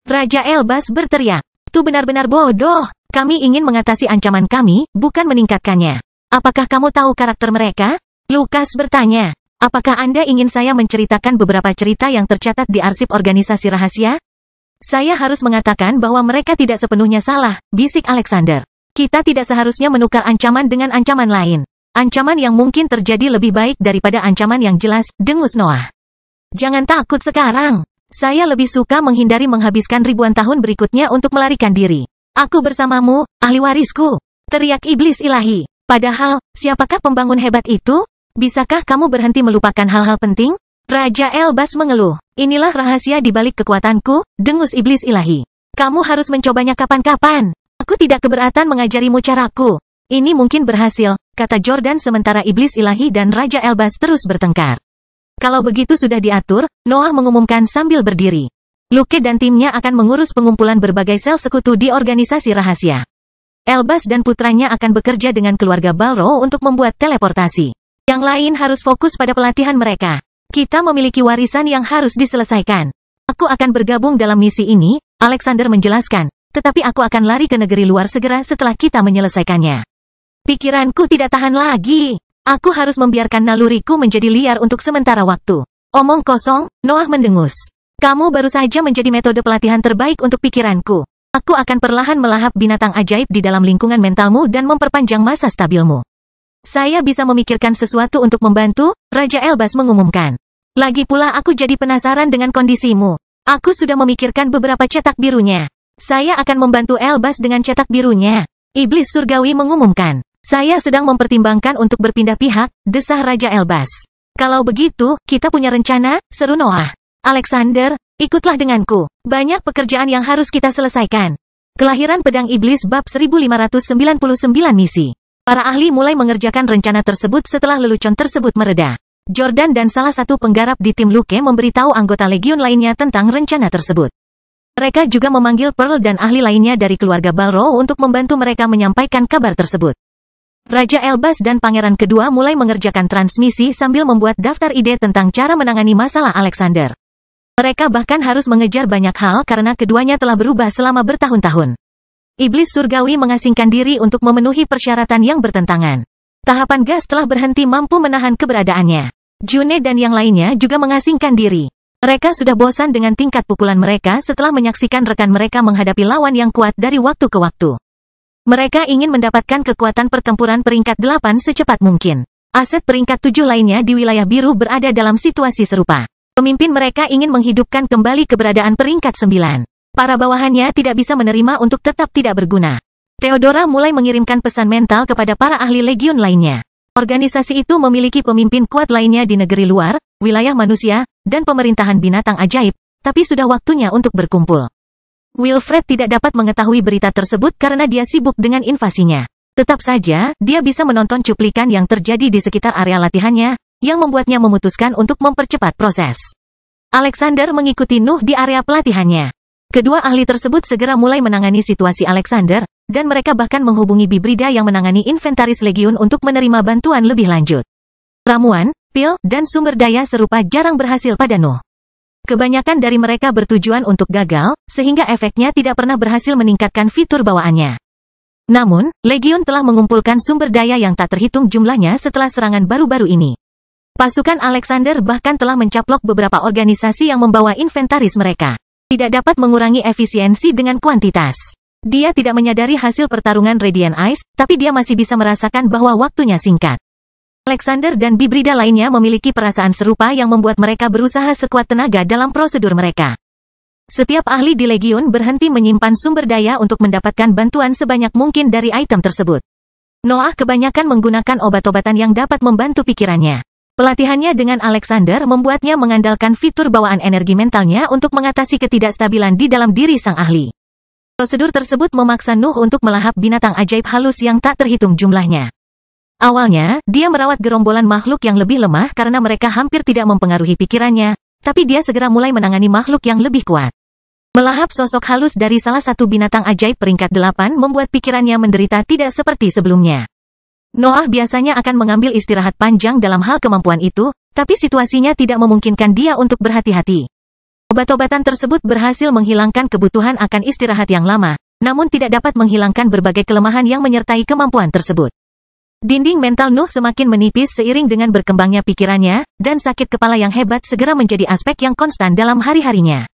Raja Elbas berteriak. Itu benar-benar bodoh. Kami ingin mengatasi ancaman kami, bukan meningkatkannya. Apakah kamu tahu karakter mereka? Lukas bertanya. Apakah Anda ingin saya menceritakan beberapa cerita yang tercatat di arsip organisasi rahasia? Saya harus mengatakan bahwa mereka tidak sepenuhnya salah, bisik Alexander. Kita tidak seharusnya menukar ancaman dengan ancaman lain. Ancaman yang mungkin terjadi lebih baik daripada ancaman yang jelas, dengus Noah. Jangan takut sekarang. Saya lebih suka menghindari menghabiskan ribuan tahun berikutnya untuk melarikan diri. Aku bersamamu, ahli warisku. Teriak iblis ilahi. Padahal, siapakah pembangun hebat itu? Bisakah kamu berhenti melupakan hal-hal penting? Raja Elbas mengeluh. Inilah rahasia di balik kekuatanku, dengus iblis ilahi. Kamu harus mencobanya kapan-kapan. Aku tidak keberatan mengajarimu caraku. Ini mungkin berhasil, kata Jordan sementara iblis ilahi dan Raja Elbas terus bertengkar. Kalau begitu sudah diatur, Noah mengumumkan sambil berdiri. Luke dan timnya akan mengurus pengumpulan berbagai sel sekutu di organisasi rahasia. Elbas dan putranya akan bekerja dengan keluarga Balro untuk membuat teleportasi. Yang lain harus fokus pada pelatihan mereka. Kita memiliki warisan yang harus diselesaikan. Aku akan bergabung dalam misi ini, Alexander menjelaskan. Tetapi aku akan lari ke negeri luar segera setelah kita menyelesaikannya. Pikiranku tidak tahan lagi. Aku harus membiarkan naluriku menjadi liar untuk sementara waktu. Omong kosong, Noah mendengus. Kamu baru saja menjadi metode pelatihan terbaik untuk pikiranku. Aku akan perlahan melahap binatang ajaib di dalam lingkungan mentalmu dan memperpanjang masa stabilmu. Saya bisa memikirkan sesuatu untuk membantu, Raja Elbas mengumumkan. Lagi pula aku jadi penasaran dengan kondisimu. Aku sudah memikirkan beberapa cetak birunya. Saya akan membantu Elbas dengan cetak birunya. Iblis surgawi mengumumkan. Saya sedang mempertimbangkan untuk berpindah pihak, desah Raja Elbas. Kalau begitu, kita punya rencana, seru Noah. Alexander, ikutlah denganku. Banyak pekerjaan yang harus kita selesaikan. Kelahiran Pedang Iblis bab 1599 misi. Para ahli mulai mengerjakan rencana tersebut setelah lelucon tersebut mereda. Jordan dan salah satu penggarap di tim Luke memberitahu anggota legiun lainnya tentang rencana tersebut. Mereka juga memanggil Pearl dan ahli lainnya dari keluarga Balro untuk membantu mereka menyampaikan kabar tersebut. Raja Elbas dan Pangeran kedua mulai mengerjakan transmisi sambil membuat daftar ide tentang cara menangani masalah Alexander. Mereka bahkan harus mengejar banyak hal karena keduanya telah berubah selama bertahun-tahun. Iblis surgawi mengasingkan diri untuk memenuhi persyaratan yang bertentangan. Tahapan gas telah berhenti mampu menahan keberadaannya. June dan yang lainnya juga mengasingkan diri. Mereka sudah bosan dengan tingkat pukulan mereka setelah menyaksikan rekan mereka menghadapi lawan yang kuat dari waktu ke waktu. Mereka ingin mendapatkan kekuatan pertempuran peringkat 8 secepat mungkin. Aset peringkat 7 lainnya di wilayah biru berada dalam situasi serupa. Pemimpin mereka ingin menghidupkan kembali keberadaan peringkat 9. Para bawahannya tidak bisa menerima untuk tetap tidak berguna. Theodora mulai mengirimkan pesan mental kepada para ahli legiun lainnya. Organisasi itu memiliki pemimpin kuat lainnya di negeri luar, wilayah manusia, dan pemerintahan binatang ajaib, tapi sudah waktunya untuk berkumpul. Wilfred tidak dapat mengetahui berita tersebut karena dia sibuk dengan invasinya. Tetap saja, dia bisa menonton cuplikan yang terjadi di sekitar area latihannya, yang membuatnya memutuskan untuk mempercepat proses. Alexander mengikuti Nuh di area pelatihannya. Kedua ahli tersebut segera mulai menangani situasi Alexander, dan mereka bahkan menghubungi Bibrida yang menangani inventaris Legiun untuk menerima bantuan lebih lanjut. Ramuan, pil, dan sumber daya serupa jarang berhasil pada Nuh. Kebanyakan dari mereka bertujuan untuk gagal, sehingga efeknya tidak pernah berhasil meningkatkan fitur bawaannya. Namun, Legiun telah mengumpulkan sumber daya yang tak terhitung jumlahnya setelah serangan baru-baru ini. Pasukan Alexander bahkan telah mencaplok beberapa organisasi yang membawa inventaris mereka. Tidak dapat mengurangi efisiensi dengan kuantitas. Dia tidak menyadari hasil pertarungan Radiant Ice, tapi dia masih bisa merasakan bahwa waktunya singkat. Alexander dan Bibrida lainnya memiliki perasaan serupa yang membuat mereka berusaha sekuat tenaga dalam prosedur mereka. Setiap ahli di Legiun berhenti menyimpan sumber daya untuk mendapatkan bantuan sebanyak mungkin dari item tersebut. Noah kebanyakan menggunakan obat-obatan yang dapat membantu pikirannya. Pelatihannya dengan Alexander membuatnya mengandalkan fitur bawaan energi mentalnya untuk mengatasi ketidakstabilan di dalam diri sang ahli. Prosedur tersebut memaksa Nuh untuk melahap binatang ajaib halus yang tak terhitung jumlahnya. Awalnya, dia merawat gerombolan makhluk yang lebih lemah karena mereka hampir tidak mempengaruhi pikirannya, tapi dia segera mulai menangani makhluk yang lebih kuat. Melahap sosok halus dari salah satu binatang ajaib peringkat 8 membuat pikirannya menderita tidak seperti sebelumnya. Noah biasanya akan mengambil istirahat panjang dalam hal kemampuan itu, tapi situasinya tidak memungkinkan dia untuk berhati-hati. Obat-obatan tersebut berhasil menghilangkan kebutuhan akan istirahat yang lama, namun tidak dapat menghilangkan berbagai kelemahan yang menyertai kemampuan tersebut. Dinding mental Nuh semakin menipis seiring dengan berkembangnya pikirannya, dan sakit kepala yang hebat segera menjadi aspek yang konstan dalam hari-harinya.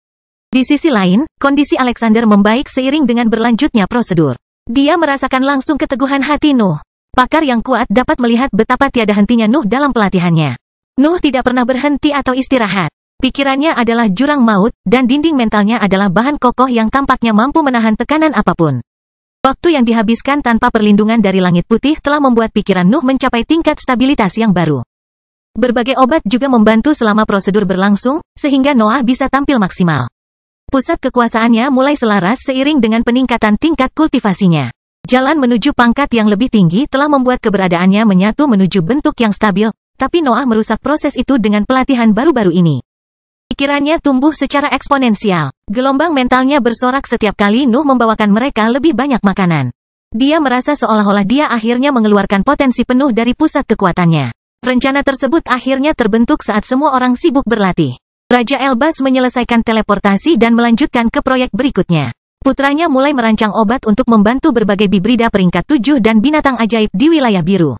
Di sisi lain, kondisi Alexander membaik seiring dengan berlanjutnya prosedur. Dia merasakan langsung keteguhan hati Nuh. Pakar yang kuat dapat melihat betapa tiada hentinya Nuh dalam pelatihannya. Nuh tidak pernah berhenti atau istirahat. Pikirannya adalah jurang maut, dan dinding mentalnya adalah bahan kokoh yang tampaknya mampu menahan tekanan apapun. Waktu yang dihabiskan tanpa perlindungan dari langit putih telah membuat pikiran Nuh mencapai tingkat stabilitas yang baru. Berbagai obat juga membantu selama prosedur berlangsung, sehingga Noah bisa tampil maksimal. Pusat kekuasaannya mulai selaras seiring dengan peningkatan tingkat kultivasinya. Jalan menuju pangkat yang lebih tinggi telah membuat keberadaannya menyatu menuju bentuk yang stabil, tapi Noah merusak proses itu dengan pelatihan baru-baru ini. Pikirannya tumbuh secara eksponensial. Gelombang mentalnya bersorak setiap kali Nuh membawakan mereka lebih banyak makanan. Dia merasa seolah-olah dia akhirnya mengeluarkan potensi penuh dari pusat kekuatannya. Rencana tersebut akhirnya terbentuk saat semua orang sibuk berlatih. Raja Elbas menyelesaikan teleportasi dan melanjutkan ke proyek berikutnya. Putranya mulai merancang obat untuk membantu berbagai Bibrida peringkat 7 dan binatang ajaib di wilayah biru.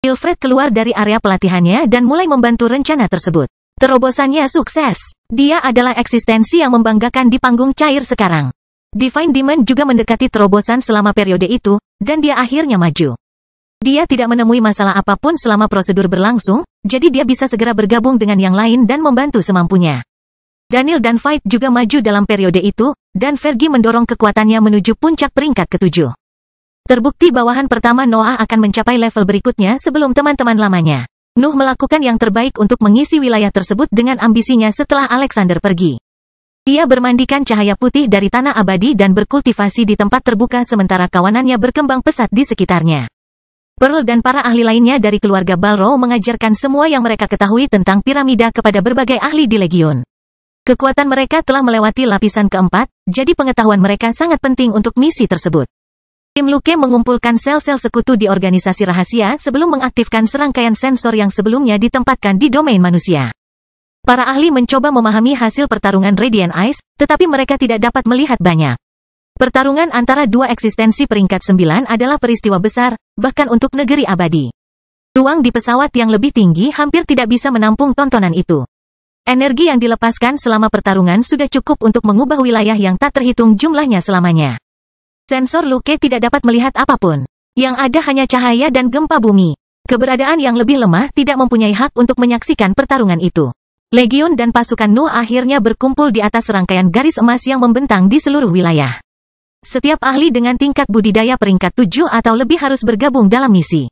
Wilfred keluar dari area pelatihannya dan mulai membantu rencana tersebut. Terobosannya sukses. Dia adalah eksistensi yang membanggakan di panggung cair sekarang. Divine Demon juga mendekati terobosan selama periode itu, dan dia akhirnya maju. Dia tidak menemui masalah apapun selama prosedur berlangsung, jadi dia bisa segera bergabung dengan yang lain dan membantu semampunya. Daniel dan Fight juga maju dalam periode itu, dan Fergie mendorong kekuatannya menuju puncak peringkat ke-7. Terbukti bawahan pertama Noah akan mencapai level berikutnya sebelum teman-teman lamanya. Nuh melakukan yang terbaik untuk mengisi wilayah tersebut dengan ambisinya setelah Alexander pergi. Dia bermandikan cahaya putih dari tanah abadi dan berkultivasi di tempat terbuka sementara kawanannya berkembang pesat di sekitarnya. Pearl dan para ahli lainnya dari keluarga Balro mengajarkan semua yang mereka ketahui tentang piramida kepada berbagai ahli di Legiun. Kekuatan mereka telah melewati lapisan keempat, jadi pengetahuan mereka sangat penting untuk misi tersebut. Tim Luke mengumpulkan sel-sel sekutu di organisasi rahasia sebelum mengaktifkan serangkaian sensor yang sebelumnya ditempatkan di domain manusia. Para ahli mencoba memahami hasil pertarungan Radiant Ice, tetapi mereka tidak dapat melihat banyak. Pertarungan antara dua eksistensi peringkat 9 adalah peristiwa besar, bahkan untuk negeri abadi. Ruang di pesawat yang lebih tinggi hampir tidak bisa menampung tontonan itu. Energi yang dilepaskan selama pertarungan sudah cukup untuk mengubah wilayah yang tak terhitung jumlahnya selamanya. Sensor Luke tidak dapat melihat apapun. Yang ada hanya cahaya dan gempa bumi. Keberadaan yang lebih lemah tidak mempunyai hak untuk menyaksikan pertarungan itu. Legiun dan pasukan Nuh akhirnya berkumpul di atas rangkaian garis emas yang membentang di seluruh wilayah. Setiap ahli dengan tingkat budidaya peringkat 7 atau lebih harus bergabung dalam misi.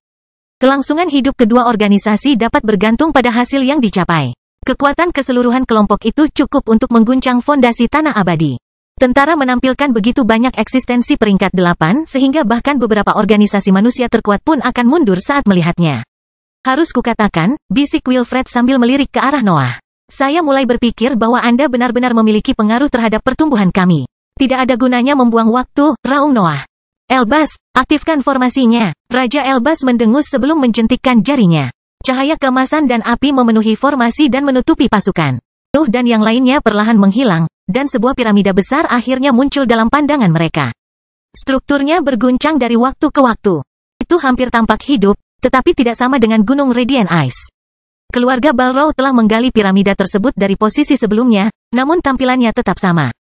Kelangsungan hidup kedua organisasi dapat bergantung pada hasil yang dicapai. Kekuatan keseluruhan kelompok itu cukup untuk mengguncang fondasi tanah abadi. Tentara menampilkan begitu banyak eksistensi peringkat 8 sehingga bahkan beberapa organisasi manusia terkuat pun akan mundur saat melihatnya. Harus kukatakan, bisik Wilfred sambil melirik ke arah Noah. Saya mulai berpikir bahwa Anda benar-benar memiliki pengaruh terhadap pertumbuhan kami. Tidak ada gunanya membuang waktu, raung Noah. Elbas, aktifkan formasinya. Raja Elbas mendengus sebelum menjentikkan jarinya. Cahaya keemasan dan api memenuhi formasi dan menutupi pasukan. Nuh dan yang lainnya perlahan menghilang, dan sebuah piramida besar akhirnya muncul dalam pandangan mereka. Strukturnya berguncang dari waktu ke waktu. Itu hampir tampak hidup, tetapi tidak sama dengan Gunung Radiant Ice. Keluarga Balrog telah menggali piramida tersebut dari posisi sebelumnya, namun tampilannya tetap sama.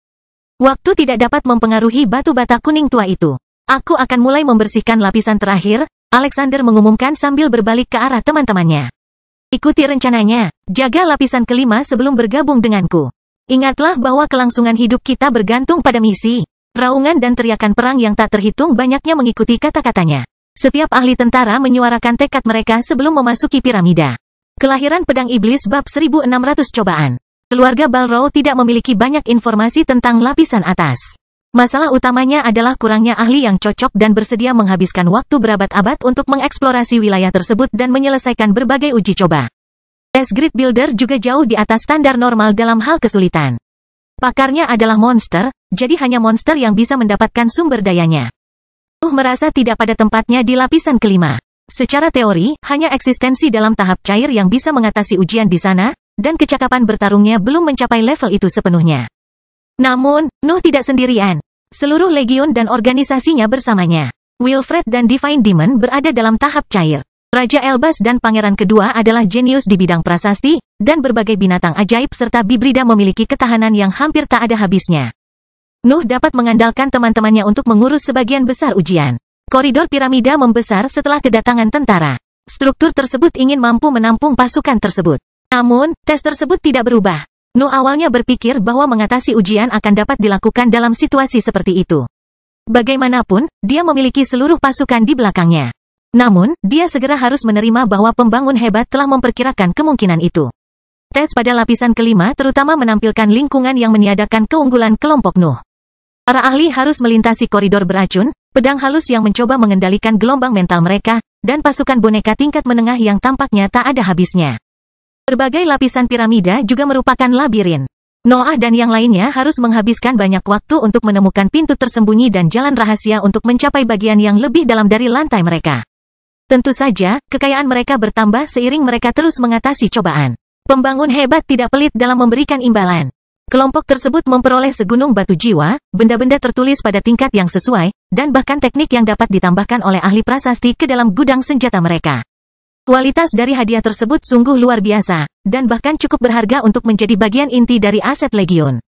Waktu tidak dapat mempengaruhi batu bata kuning tua itu. Aku akan mulai membersihkan lapisan terakhir, Alexander mengumumkan sambil berbalik ke arah teman-temannya. Ikuti rencananya, jaga lapisan kelima sebelum bergabung denganku. Ingatlah bahwa kelangsungan hidup kita bergantung pada misi. Raungan dan teriakan perang yang tak terhitung banyaknya mengikuti kata-katanya. Setiap ahli tentara menyuarakan tekad mereka sebelum memasuki piramida. Kelahiran Pedang Iblis bab 1600 cobaan. Keluarga Balrog tidak memiliki banyak informasi tentang lapisan atas. Masalah utamanya adalah kurangnya ahli yang cocok dan bersedia menghabiskan waktu berabad-abad untuk mengeksplorasi wilayah tersebut dan menyelesaikan berbagai uji coba. Tes Grid Builder juga jauh di atas standar normal dalam hal kesulitan. Pakarnya adalah monster, jadi hanya monster yang bisa mendapatkan sumber dayanya. Merasa tidak pada tempatnya di lapisan kelima. Secara teori, hanya eksistensi dalam tahap cair yang bisa mengatasi ujian di sana, dan kecakapan bertarungnya belum mencapai level itu sepenuhnya. Namun, Nuh tidak sendirian. Seluruh legion dan organisasinya bersamanya. Wilfred dan Divine Demon berada dalam tahap cair. Raja Elbas dan Pangeran kedua adalah jenius di bidang prasasti, dan berbagai binatang ajaib serta bibrida memiliki ketahanan yang hampir tak ada habisnya. Nuh dapat mengandalkan teman-temannya untuk mengurus sebagian besar ujian. Koridor piramida membesar setelah kedatangan tentara. Struktur tersebut ingin mampu menampung pasukan tersebut. Namun, tes tersebut tidak berubah. Nuh awalnya berpikir bahwa mengatasi ujian akan dapat dilakukan dalam situasi seperti itu. Bagaimanapun, dia memiliki seluruh pasukan di belakangnya. Namun, dia segera harus menerima bahwa pembangun hebat telah memperkirakan kemungkinan itu. Tes pada lapisan kelima terutama menampilkan lingkungan yang meniadakan keunggulan kelompok Nuh. Para ahli harus melintasi koridor beracun, pedang halus yang mencoba mengendalikan gelombang mental mereka, dan pasukan boneka tingkat menengah yang tampaknya tak ada habisnya. Berbagai lapisan piramida juga merupakan labirin. Noah dan yang lainnya harus menghabiskan banyak waktu untuk menemukan pintu tersembunyi dan jalan rahasia untuk mencapai bagian yang lebih dalam dari lantai mereka. Tentu saja, kekayaan mereka bertambah seiring mereka terus mengatasi cobaan. Pembangun hebat tidak pelit dalam memberikan imbalan. Kelompok tersebut memperoleh segunung batu jiwa, benda-benda tertulis pada tingkat yang sesuai, dan bahkan teknik yang dapat ditambahkan oleh ahli prasasti ke dalam gudang senjata mereka. Kualitas dari hadiah tersebut sungguh luar biasa, dan bahkan cukup berharga untuk menjadi bagian inti dari aset legion.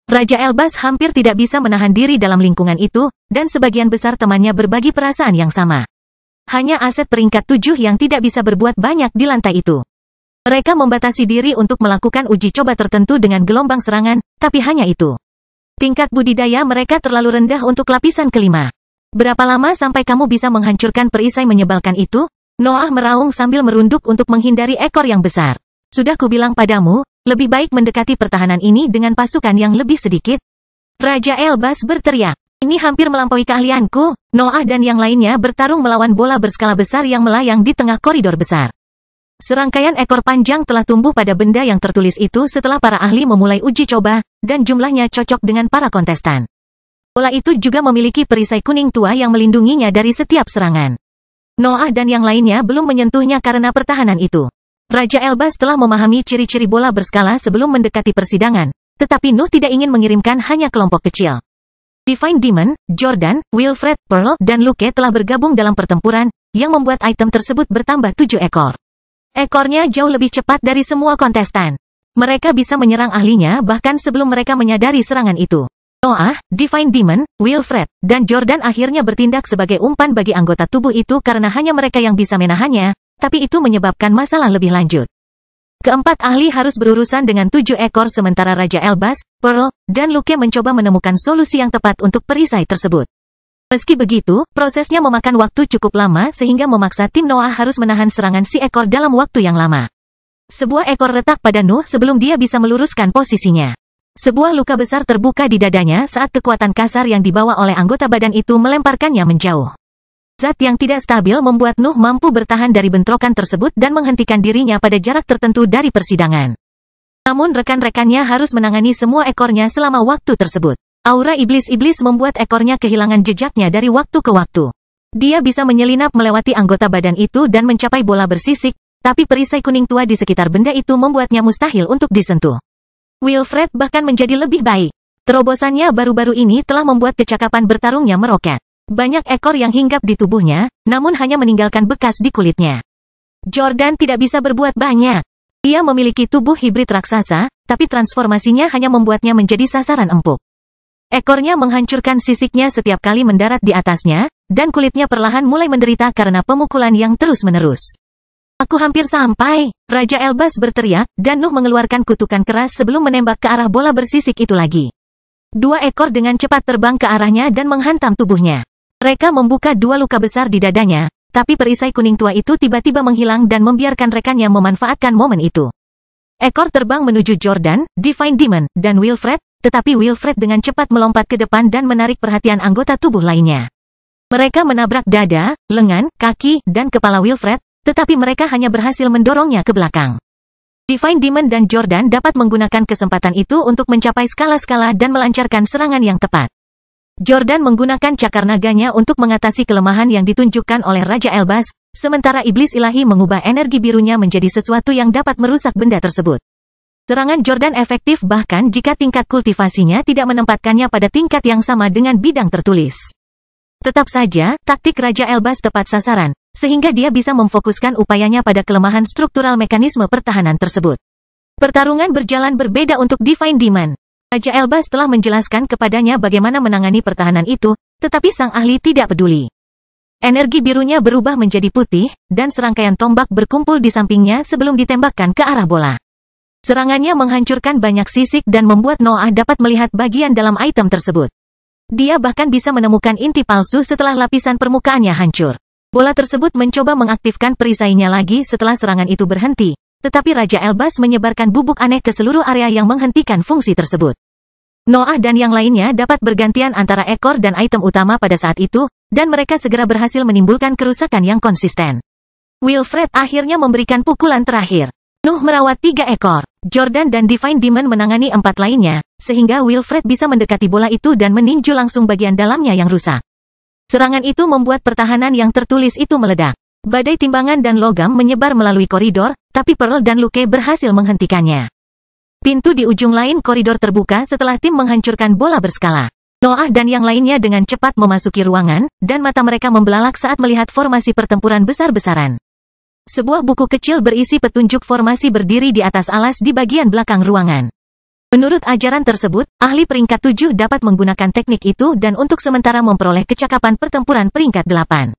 Raja Elbas hampir tidak bisa menahan diri dalam lingkungan itu, dan sebagian besar temannya berbagi perasaan yang sama. Hanya aset peringkat 7 yang tidak bisa berbuat banyak di lantai itu. Mereka membatasi diri untuk melakukan uji coba tertentu dengan gelombang serangan, tapi hanya itu. Tingkat budidaya mereka terlalu rendah untuk lapisan kelima. Berapa lama sampai kamu bisa menghancurkan perisai menyebalkan itu? Noah meraung sambil merunduk untuk menghindari ekor yang besar. Sudah kubilang padamu, lebih baik mendekati pertahanan ini dengan pasukan yang lebih sedikit. Raja Elbas berteriak. Ini hampir melampaui keahlianku. Noah dan yang lainnya bertarung melawan bola berskala besar yang melayang di tengah koridor besar. Serangkaian ekor panjang telah tumbuh pada benda yang tertulis itu setelah para ahli memulai uji coba, dan jumlahnya cocok dengan para kontestan. Bola itu juga memiliki perisai kuning tua yang melindunginya dari setiap serangan. Noah dan yang lainnya belum menyentuhnya karena pertahanan itu. Raja Elbas telah memahami ciri-ciri bola berskala sebelum mendekati persidangan, tetapi Nuh tidak ingin mengirimkan hanya kelompok kecil. Divine Demon, Jordan, Wilfred, Pearl, dan Luke telah bergabung dalam pertempuran, yang membuat item tersebut bertambah 7 ekor. Ekornya jauh lebih cepat dari semua kontestan. Mereka bisa menyerang ahlinya bahkan sebelum mereka menyadari serangan itu. Noah, Divine Demon, Wilfred, dan Jordan akhirnya bertindak sebagai umpan bagi anggota tubuh itu karena hanya mereka yang bisa menahannya, tapi itu menyebabkan masalah lebih lanjut. Keempat ahli harus berurusan dengan 7 ekor sementara Raja Elbas, Pearl, dan Luke mencoba menemukan solusi yang tepat untuk perisai tersebut. Meski begitu, prosesnya memakan waktu cukup lama sehingga memaksa tim Noah harus menahan serangan si ekor dalam waktu yang lama. Sebuah ekor retak pada Nuh sebelum dia bisa meluruskan posisinya. Sebuah luka besar terbuka di dadanya saat kekuatan kasar yang dibawa oleh anggota badan itu melemparkannya menjauh. Zat yang tidak stabil membuat Nuh mampu bertahan dari bentrokan tersebut dan menghentikan dirinya pada jarak tertentu dari persidangan. Namun rekan-rekannya harus menangani semua ekornya selama waktu tersebut. Aura iblis-iblis membuat ekornya kehilangan jejaknya dari waktu ke waktu. Dia bisa menyelinap melewati anggota badan itu dan mencapai bola bersisik, tapi perisai kuning tua di sekitar benda itu membuatnya mustahil untuk disentuh. Wilfred bahkan menjadi lebih baik. Terobosannya baru-baru ini telah membuat kecakapan bertarungnya meroket. Banyak ekor yang hinggap di tubuhnya, namun hanya meninggalkan bekas di kulitnya. Jordan tidak bisa berbuat banyak. Ia memiliki tubuh hibrid raksasa, tapi transformasinya hanya membuatnya menjadi sasaran empuk. Ekornya menghancurkan sisiknya setiap kali mendarat di atasnya, dan kulitnya perlahan mulai menderita karena pemukulan yang terus-menerus. Aku hampir sampai, Raja Elbas berteriak, dan Nuh mengeluarkan kutukan keras sebelum menembak ke arah bola bersisik itu lagi. 2 ekor dengan cepat terbang ke arahnya dan menghantam tubuhnya. Mereka membuka 2 luka besar di dadanya, tapi perisai kuning tua itu tiba-tiba menghilang dan membiarkan rekannya memanfaatkan momen itu. Ekor terbang menuju Jordan, Divine Demon, dan Wilfred, tetapi Wilfred dengan cepat melompat ke depan dan menarik perhatian anggota tubuh lainnya. Mereka menabrak dada, lengan, kaki, dan kepala Wilfred, tetapi mereka hanya berhasil mendorongnya ke belakang. Divine Demon dan Jordan dapat menggunakan kesempatan itu untuk mencapai skala-skala dan melancarkan serangan yang tepat. Jordan menggunakan cakar naganya untuk mengatasi kelemahan yang ditunjukkan oleh Raja Elbas, sementara iblis ilahi mengubah energi birunya menjadi sesuatu yang dapat merusak benda tersebut. Serangan Jordan efektif bahkan jika tingkat kultivasinya tidak menempatkannya pada tingkat yang sama dengan bidang tertulis. Tetap saja, taktik Raja Elbas tepat sasaran, sehingga dia bisa memfokuskan upayanya pada kelemahan struktural mekanisme pertahanan tersebut. Pertarungan berjalan berbeda untuk Divine Demon. Raja Elbas telah menjelaskan kepadanya bagaimana menangani pertahanan itu, tetapi sang ahli tidak peduli. Energi birunya berubah menjadi putih, dan serangkaian tombak berkumpul di sampingnya sebelum ditembakkan ke arah bola. Serangannya menghancurkan banyak sisik dan membuat Noah dapat melihat bagian dalam item tersebut. Dia bahkan bisa menemukan inti palsu setelah lapisan permukaannya hancur. Bola tersebut mencoba mengaktifkan perisainya lagi setelah serangan itu berhenti, tetapi Raja Elbas menyebarkan bubuk aneh ke seluruh area yang menghentikan fungsi tersebut. Noah dan yang lainnya dapat bergantian antara ekor dan item utama pada saat itu, dan mereka segera berhasil menimbulkan kerusakan yang konsisten. Wilfred akhirnya memberikan pukulan terakhir. Nuh merawat 3 ekor. Jordan dan Divine Demon menangani 4 lainnya, sehingga Wilfred bisa mendekati bola itu dan meninju langsung bagian dalamnya yang rusak. Serangan itu membuat pertahanan yang tertulis itu meledak. Badai timbangan dan logam menyebar melalui koridor, tapi Pearl dan Luke berhasil menghentikannya. Pintu di ujung lain koridor terbuka setelah tim menghancurkan bola berskala. Noah dan yang lainnya dengan cepat memasuki ruangan, dan mata mereka membelalak saat melihat formasi pertempuran besar-besaran. Sebuah buku kecil berisi petunjuk formasi berdiri di atas alas di bagian belakang ruangan. Menurut ajaran tersebut, ahli peringkat 7 dapat menggunakan teknik itu dan untuk sementara memperoleh kecakapan pertempuran peringkat 8.